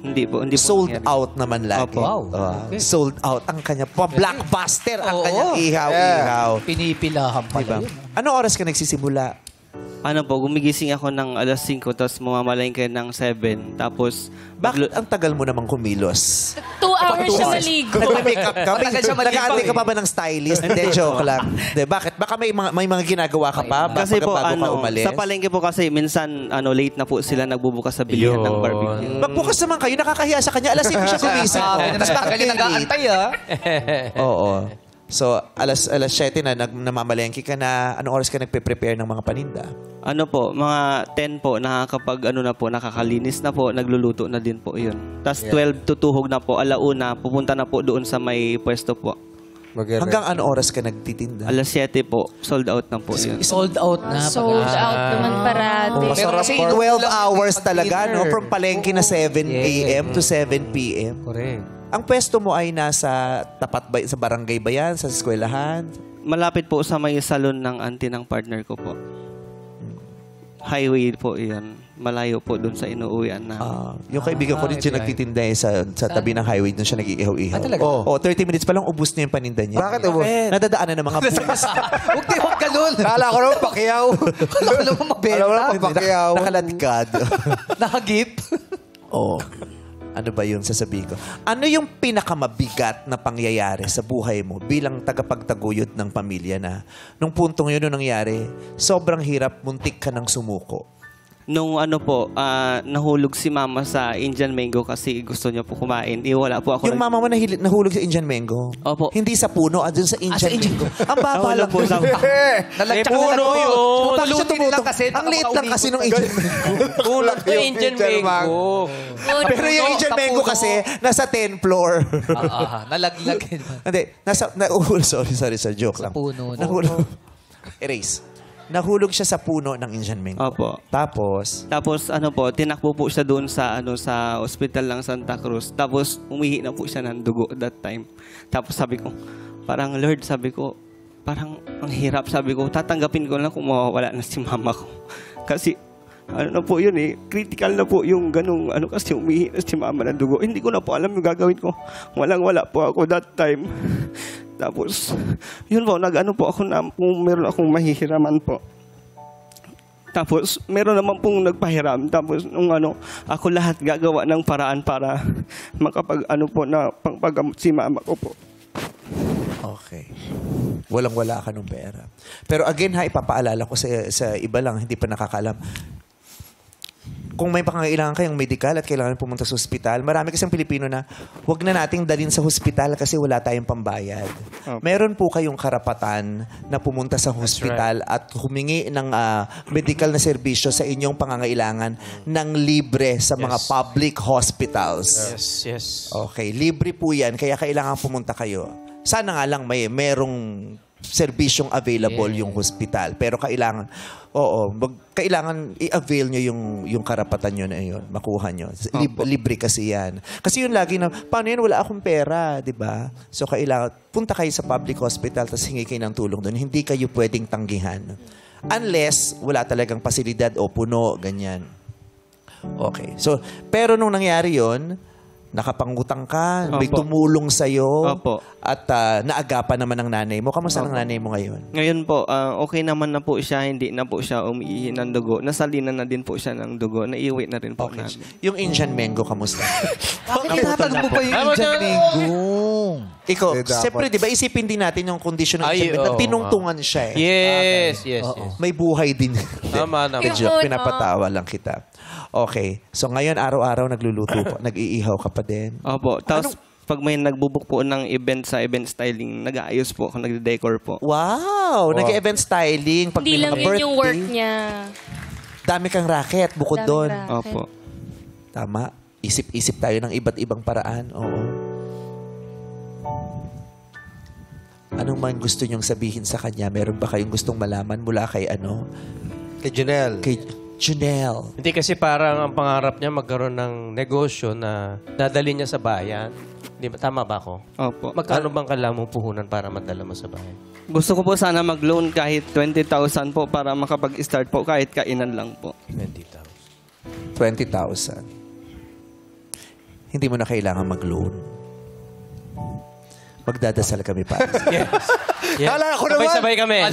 Hindi po. Sold nangyari. out naman lagi. Opo. Wow. Okay. Sold out ang kanya. Blockbuster ang Oo. kanyang ihaw-ihaw. Pinipilahan pala yun. Anong oras ka nagsisimula? Gumigising ako ng alas 5, tapos mamamalayin kayo ng 7. Tapos, Bakit ang tagal mo namang kumilos? 2 hours siya maligo. Nagme-makeup ka? Matagal siya maligo Nag-aantay ka eh. pa ba ng stylist? Hindi, joke lang. Hindi, bakit? Baka may mga ginagawa ka pa kasi po, bago ka umalis? sa palengke po kasi, minsan, late na po sila nagbubukas sa bilihan ng barbecue. Magbukas naman kayo, nakakahiya sa kanya. Alas 5 siya gumising. Mas bakit kayo nag-aantay Oo. So, alas 7 na namamalengke ka na. Anong oras ka nagpe-prepare ng mga paninda? Mga 10 po, nakakalinis na po, nagluluto na din po yun. Tapos 12 tutuhog na po, alauna, pupunta na po doon sa may pwesto po. Hanggang anong oras ka nagtitinda? Alas 7 po, sold out na po yun. Sold out na. Sold out naman parati. Masarap kasi 12 hours talaga, no? From palengke na 7 a.m. to 7 p.m. Correct. Ang pwesto mo ay nasa tapat ba, sa barangay ba yan? Sa eskwelahan? Malapit po sa may salon ng auntie ng partner ko po. Highway po yan. Malayo po doon sa inuuwian na. Yung kaibigan ko rin siya nagtitinda sa tabi ng highway doon siya nag-iihaw-ihaw. talaga? 30 minutes pa lang ubus na yung paninda niya. Bakit ubus? Nadadaanan ng mga bukas. Huwag ganun. Kala ko naman pakiyaw. Kala ko naman mabenta. Alam ko naman pakiyaw. Nakaladkad. Nakagip. Oo. Ano ba yun sasabihin ko? Ano yung pinakamabigat na pangyayari sa buhay mo bilang tagapagtaguyod ng pamilya na nung puntong yun nung nangyari, sobrang hirap, muntik ka ng sumuko? Nung nahulog si mama sa Indian mango kasi gusto niya po kumain. Wala po ako. Yung mama mo nahulog sa Indian mango? Opo. Hindi sa puno, andun sa Indian mango. Ang baba lang po. Nalagtsak puno na yun. Pulutin lang kasi. Ang liit lang kasi nung Indian mango. Kulang ko yung Indian mango. Pero yung Indian mango kasi, nasa 10th floor. Nalaglag. Hindi, sorry, joke lang. Puno. Erase. Nahulog siya sa puno ng Indian mango. Opo. Tapos tinakbo po siya doon sa sa ospital ng Santa Cruz. Tapos umihi na po siya ng dugo that time. Tapos sabi ko, parang Lord, sabi ko, parang ang hirap, sabi ko, tatanggapin ko lang kung mawawala na si mama ko. Kasi na po yun critical na po yung ganung kasi umihi na si mama ng dugo. Hindi ko na po alam yung gagawin ko. Wala po ako that time. Tapos, yun po, po ako na kung meron akong mahihiraman po. Tapos, meron naman pong nagpahiram. Tapos, ako lahat gagawa ng paraan para na pangpagamot si mama ko po. Okay. Walang-wala ka ng pera. Pero again ipapaalala ko sa iba lang, hindi pa nakakalam. Kung may pangangailangan kayong medical at kailangan pumunta sa ospital, marami kasing Pilipino na huwag na nating dalhin sa ospital kasi wala tayong pambayad. Meron po kayong karapatan na pumunta sa ospital at humingi ng medical na serbisyo sa inyong pangangailangan ng libre sa mga public hospitals. Yes. Okay, libre po yan, kaya kailangan pumunta kayo. Sana nga lang merong serbisyong available yung hospital. Pero kailangan i-avail nyo yung karapatan nyo na yun. Makuha nyo. Libre kasi yan. Kasi yun lagi na, paano yun? Wala akong pera, di ba? So kailangan, punta kayo sa public hospital tapos hingi kayo ng tulong doon. Hindi kayo pwedeng tanggihan. Unless wala talagang pasilidad o puno, ganyan. Okay. So, pero nung nangyari yun, nakapangutang ka, may tumulong sa'yo, at naagapan naman ng nanay mo. Kamusta ng nanay mo ngayon? Ngayon po, okay naman na po siya, hindi na po siya umiihi ng dugo. Nasalinan na din po siya ng dugo. Naiuwi na rin po namin. Yung Indian mango, kamusta? Bakit tinatanong mo pa yung Indian mango? Ikaw, siyempre, di ba, isipin din natin yung condition ng Indian mango. Tinungtungan siya eh. Yes. May buhay din. Tama. Pinapatawa lang kita. Okay. So ngayon, araw-araw nagluluto po. Nag-iihaw ka pa din. Opo. Tapos, pag may nagbubuk po ng event sa event styling, nag-aayos po ako, nag-decor po. Wow! Nag-event styling. Pag Hindi may lang mga yun yung work birthday. niya. Dami kang racket bukod Dami doon. racket. Opo. Tama. Isip-isip tayo ng iba't ibang paraan. Oo. Anong man gusto niyong sabihin sa kanya? Meron ba kayong gustong malaman mula kay Kay Janelle. Kay Janelle. Hindi kasi parang ang pangarap niya magkaroon ng negosyo na dadali niya sa bayan. Di ba? Tama ba ako? Opo. Magkano bang kailangan mong puhunan para madala mo sa bayan? Gusto ko po sana mag-loan kahit 20,000 po para makapag-start po kahit kainan lang po. 20,000. 20,000. Hindi mo na kailangan mag-loan. Magdadasal kami para. Yes. Kala ko naman. Sabay kami.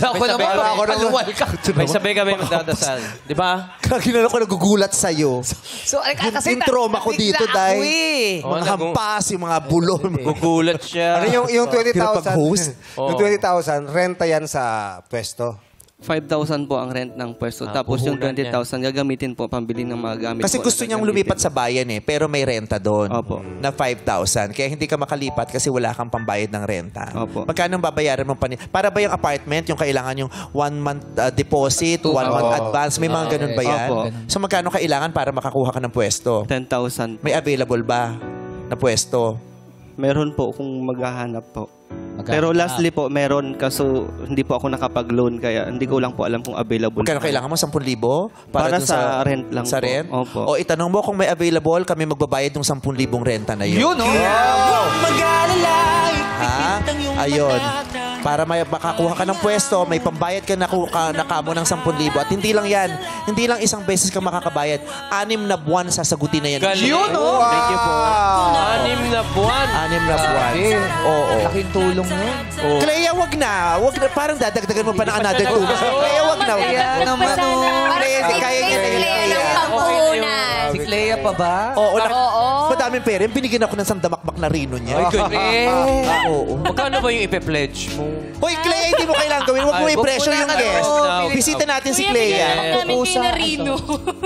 Sabay kami magdadasal. Di ba? Kaginala ko nagugulat sa'yo. So, Yung trauma ko dito dahil mga hampas, yung mga bulon. Gugulat siya. Yung 20,000, Pinapag-host? yung 20,000, renta yan sa pwesto. 5,000 po ang rent ng pwesto. Tapos yung 20,000 gagamitin po pambili ng mga gamit Kasi po gusto na niyang gagamitin. lumipat sa bayan pero may renta doon. Opo. Na 5,000. Kaya hindi ka makalipat kasi wala kang pambayad ng renta. Opo. Magkano babayaran mo para ba yung apartment, yung kailangan yung 1 month deposit, 1 month advance, may mga ganun ba yan? Opo. So magkano kailangan para makakuha ka ng pwesto? 10,000. May available ba na pwesto? Meron po kung maghahanap po. Pero lastly po, meron kaso hindi po ako nakapag-loan kaya hindi ko lang po alam kung available. Magkano kailangan mo? 10,000? Para dun sa rent lang sa po. rent? Opo. O itanong mo kung may available, kami magbabayad ng 10,000 renta na yun. Yun, Ha? Ayun. Para makakuha ka ng pwesto, may pambayad ka na kamo ng 10,000. At hindi lang yan. Hindi lang isang beses ka makakabayad. 6 na buwan sasagutin na yan. Yun, oh! Thank you po. 6 na buwan. 6 na buwan. Oo. Laking tulong yun. Clea, wag na. Wag na. Parang dadagdagan mo pa ng another 2. Clea, wag na. Clea, kaya niya na yun. Si Clea pa ba? Oo. Madaming pera. Binigyan ako ng sandamakmak na rino niya. Ay, good. Oo. Magkano ba yung ipe-pledge mo? Hoy, Clea, hindi mo kailangan gawin. Huwag mo i-pressure yung guest. Bisita natin si Clea. Namin kay Narino.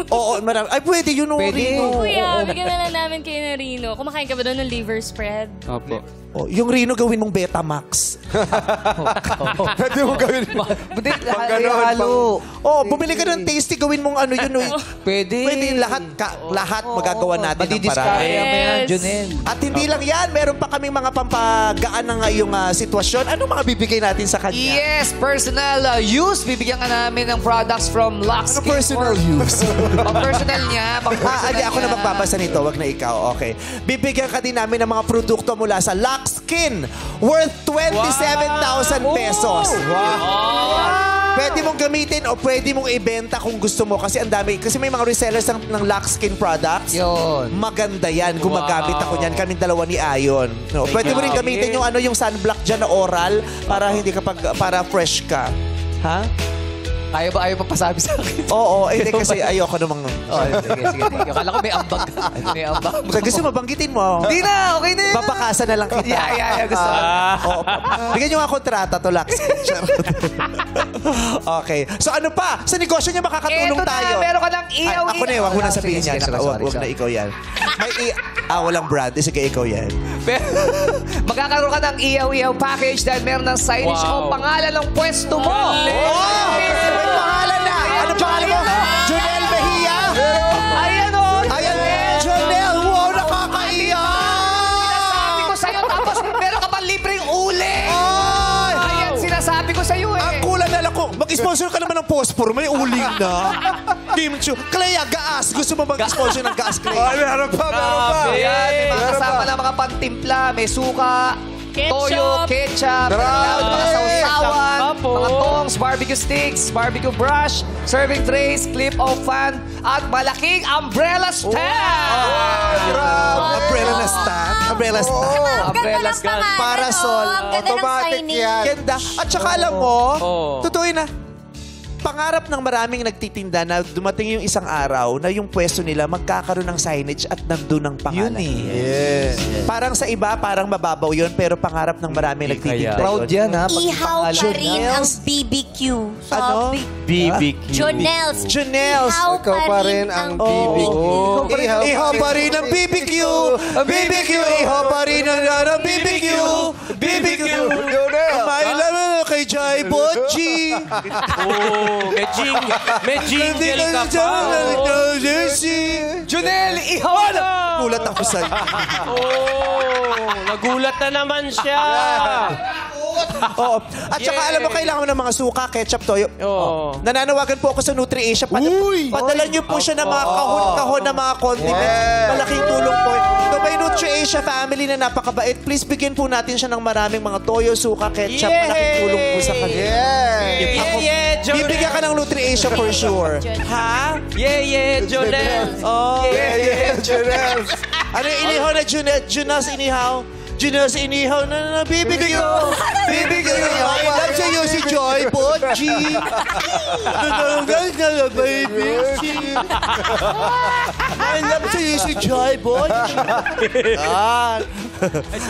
Oo, marami. Ay, pwede yun, Rino. Kuya, bigyan na lang namin kay Narino. Kumakain ka ba doon ng liver spread? Opo. Oh, yung Rino gawin mong Betamax. Pwede mo gawin. Halo. Oh, bumili ka ng tasty, gawin mong ano yun. Pwede. Pwede lahat magagawa natin ng paraan. Madidiskaya mo yan, Junel. At hindi lang yan, meron pa kaming mga pampagaan ng iyong sitwasyon. Ano mga bibigay natin sa kanya? Yes, personal use. Bibigyan ka namin ng products from Lux Ano personal use? Pang-personal niya. Hindi ako na magbabasa nito. Wag na ikaw. Okay. Bibigyan ka din namin ng mga produkto mula sa Lux Skin worth 27,000 pesos. Wow. Pwede mong gamitin o pwede mong ibenta kung gusto mo kasi ang dami. Kasi may mga resellers ng Lux Skin products. Yun. Maganda yan. Gumagamit ako niyan. Kaming dalawa ni Ayon. No, pwede mo rin gamitin yung yung sunblock dyan na oral para hindi para fresh ka. Ha? Ayaw pa pasabi sa akin. Oo, hindi kasi ayoko namang... Oh, sige. Akala ko may ambag. May ambag. Gusto mo, banggitin mo. Hindi na, okay na yun. Papakasan na lang kita. Yeah, gusto ko. Oo. Bigyan nyo nga kontrata to, Lax. Okay. So ano pa? Sa negosyo niya makakatulong Eto na, tayo. meron ka ng iyaw. Ako na, wag mo na sabihin Sige, yan. sorry. Wag na ikaw yan. Walang brand. Sige, ikaw yan. Magkakaroon ka ng iyaw-iyaw package dahil meron ng signage o pangalan ng pwesto mo. May pangalan na. Ano pangalan mo? Junel Mejia. Ayan o. Ayan. Junel. Wow, nakakaiyak. Sinasabi ko sa'yo tapos meron ka pang libreng uli. Ayan, sinasabi ko sa'yo eh. Ang kulang na lang ko. Mag-sponsor ka naman ng Pospor. May uling na. Kimchi. Clea, gaas. Gusto mo mag-sponsor ng gaas, Clea? Meron pa. Ayan, may mga kasama na mga pantimpla. May suka, toyo, ketchup, mga sausawan, mga tongs, barbecue sticks, barbecue brush, serving trays, clip of fan, at malaking umbrella stand! Umbrella na stand? Umbrella stand? Umbrella stand. Parasol. Automatic yan. Ganda. At saka alam mo, totoo na, pangarap ng maraming nagtitinda na dumating yung isang araw na yung pwesto nila magkakaroon ng signage at nandun ang pangalan. Yes. Parang sa iba, parang mababaw yun, pero pangarap ng maraming nagtitinda. Proud yan ha. Ihaw pa rin ang BBQ. So, Ano? BBQ. Jonels. Junels. Ikaw pa rin ang BBQ. Ihaw pa rin ang BBQ. BBQ. Ihaw pa rin ang BBQ. BBQ. May laman kay Jai Botchi. May jingle ka pa. Junel, ihaw na! Gulat ako sa'yo. Nagulat na naman siya. Oo. At saka alam mo, kailangan mo ng mga suka, ketchup, toyo. Nananawagan po ako sa NutriAsia. Padala niyo po siya ng mga kahon-kahon na mga condiments. Malaking tulong po. So may NutriAsia family na napakabait. Please bigyan po natin siya ng maraming mga toyo, suka, ketchup. Malaking tulong po sa kanya. Bibigyan ka ng NutriAsia for sure. Ha? Jonel. Junels. Ano yung inihaw na Junels inihaw? Junels inihaw na BBQ. BBQ. I love sa'yo si Joy Botchi. Guys na baby. I love sa'yo si Joy Botchi.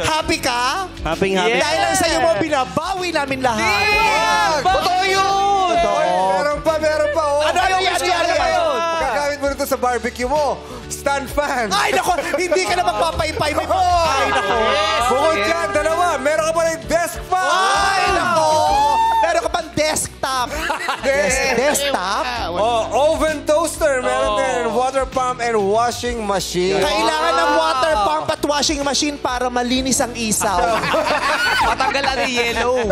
Happy ka? Happy. Dahil lang sa'yo mo, binabawi namin lahat. Totoo yun! Meron pa. Ano yan? Magagamit mo nito sa barbecue mo. Stand fan. Ay, nako! Hindi ka na magpapaypay. Ay, nako! Bukod dyan, dalawa. Meron ka pa rin desk fan. Ay, nako! Meron ka pang desktop. Desktop? Oven toaster. Meron din. Water pump and washing machine. Kailangan ng water pump at washing machine para malinis ang isaw. Patanggal ang yellow.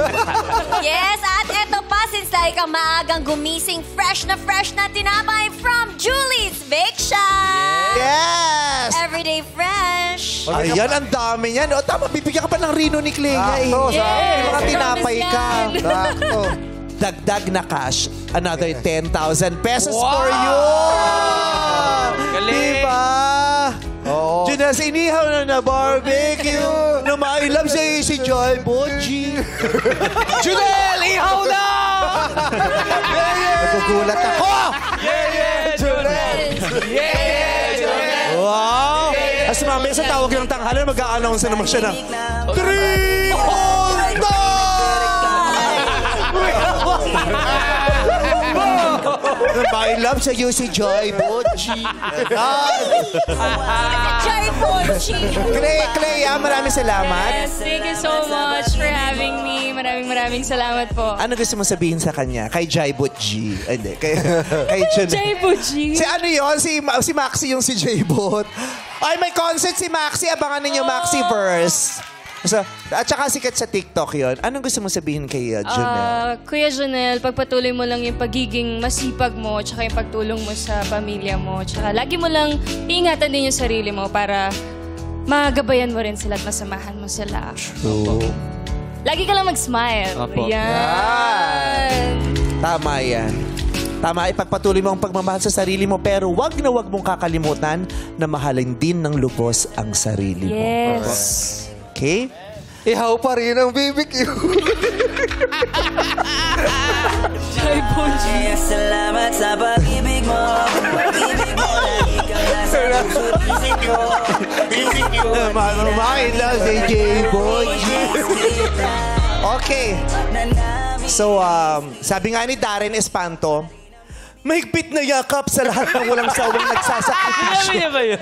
Yes, at eto pa, since tayo kang maagang gumising, fresh na tinapay from Julie's Bake Shop. Yes! Everyday fresh. Ayan, ang dami yan. O, tama, bibigyan ka pa ng Rino ni Clea. May mga tinapay ka. Dagdag na cash, another 10,000 pesos for you. Galing. Diba? Junels, inihaw na barbecue. Na mailab sa'yo si Joy Botchi. Junel, ihaw na! Nagugulat ako. Wow! As mamaya sa tawag ng tanghalan, mag-a-announce na naman siya ng 3 My love sa iyo si Joy Botchi. Joy Botchi. Clea, maraming salamat. Yes, thank you so much for having me. Maraming salamat po. Ano gusto mo sabihin sa kanya? Kay Joy Botchi. Hindi, kay Joy Botchi. Si ano yun? Si Maxi yung si Joy Bot. Ay, may concert si Maxi. Abangan ninyo Maxi-verse. So, at saka sikat sa TikTok yon. Anong gusto mo sabihin kay Jonel? Kuya Jonel, pagpatuloy mo lang yung pagiging masipag mo, tsaka yung pagtulong mo sa pamilya mo, tsaka lagi mo lang iingatan din yung sarili mo para magabayan mo rin sila at masamahan mo sila. True. Lagi ka lang mag-smile. Apo. Yan. Tama yan. Tama, ipagpatuloy mo ang pagmamahal sa sarili mo, pero wag na wag mong kakalimutan na mahalin din ng lubos ang sarili mo. Yes. Okay? Ihaw pa rin ang BBQ. Joy Bonji. Salamat sa pag-ibig mo. Pag-ibig mo, lagi kang nasa puso-isip ko. Isip ko. Bakit lang si J-Boy? Okay. So, sabi nga ni Darren Espanto, mahigpit na yakap sa lahat ng walang sawang nagsasakripisyo. Alam niya ba yun?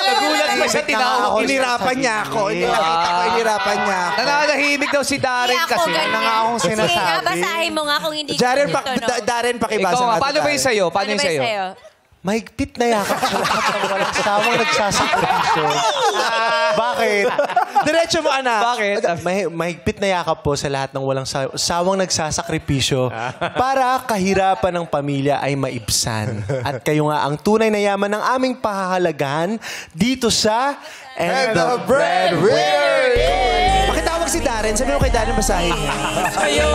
Nagulat pa siya, tinawag. Inirapan niya ako. Nakita ko, inirapan niya ako. Nananahimik daw si Darren kasi. Ano nga akong sinasabi? Sige nga, basahin mo nga kung hindi Darren, ko dito, no? Darren, pakibasa Ikaw nga, nga. paano ba yung sa'yo? Paano yung sa'yo? Mahigpit na yakap sa lahat ng walang sawang nagsasakripisyo. Bakit? Diretso mo, anak. Bakit? Mahigpit na yakap po sa lahat ng walang sawang nagsasakripisyo para kahirapan ng pamilya ay maibsan. At kayo nga ang tunay na yaman ng aming pahahalagahan dito sa And the Breadwinner! Pakitawag si Darren. Sabi mo kay Darren, basahin niya. Kayo.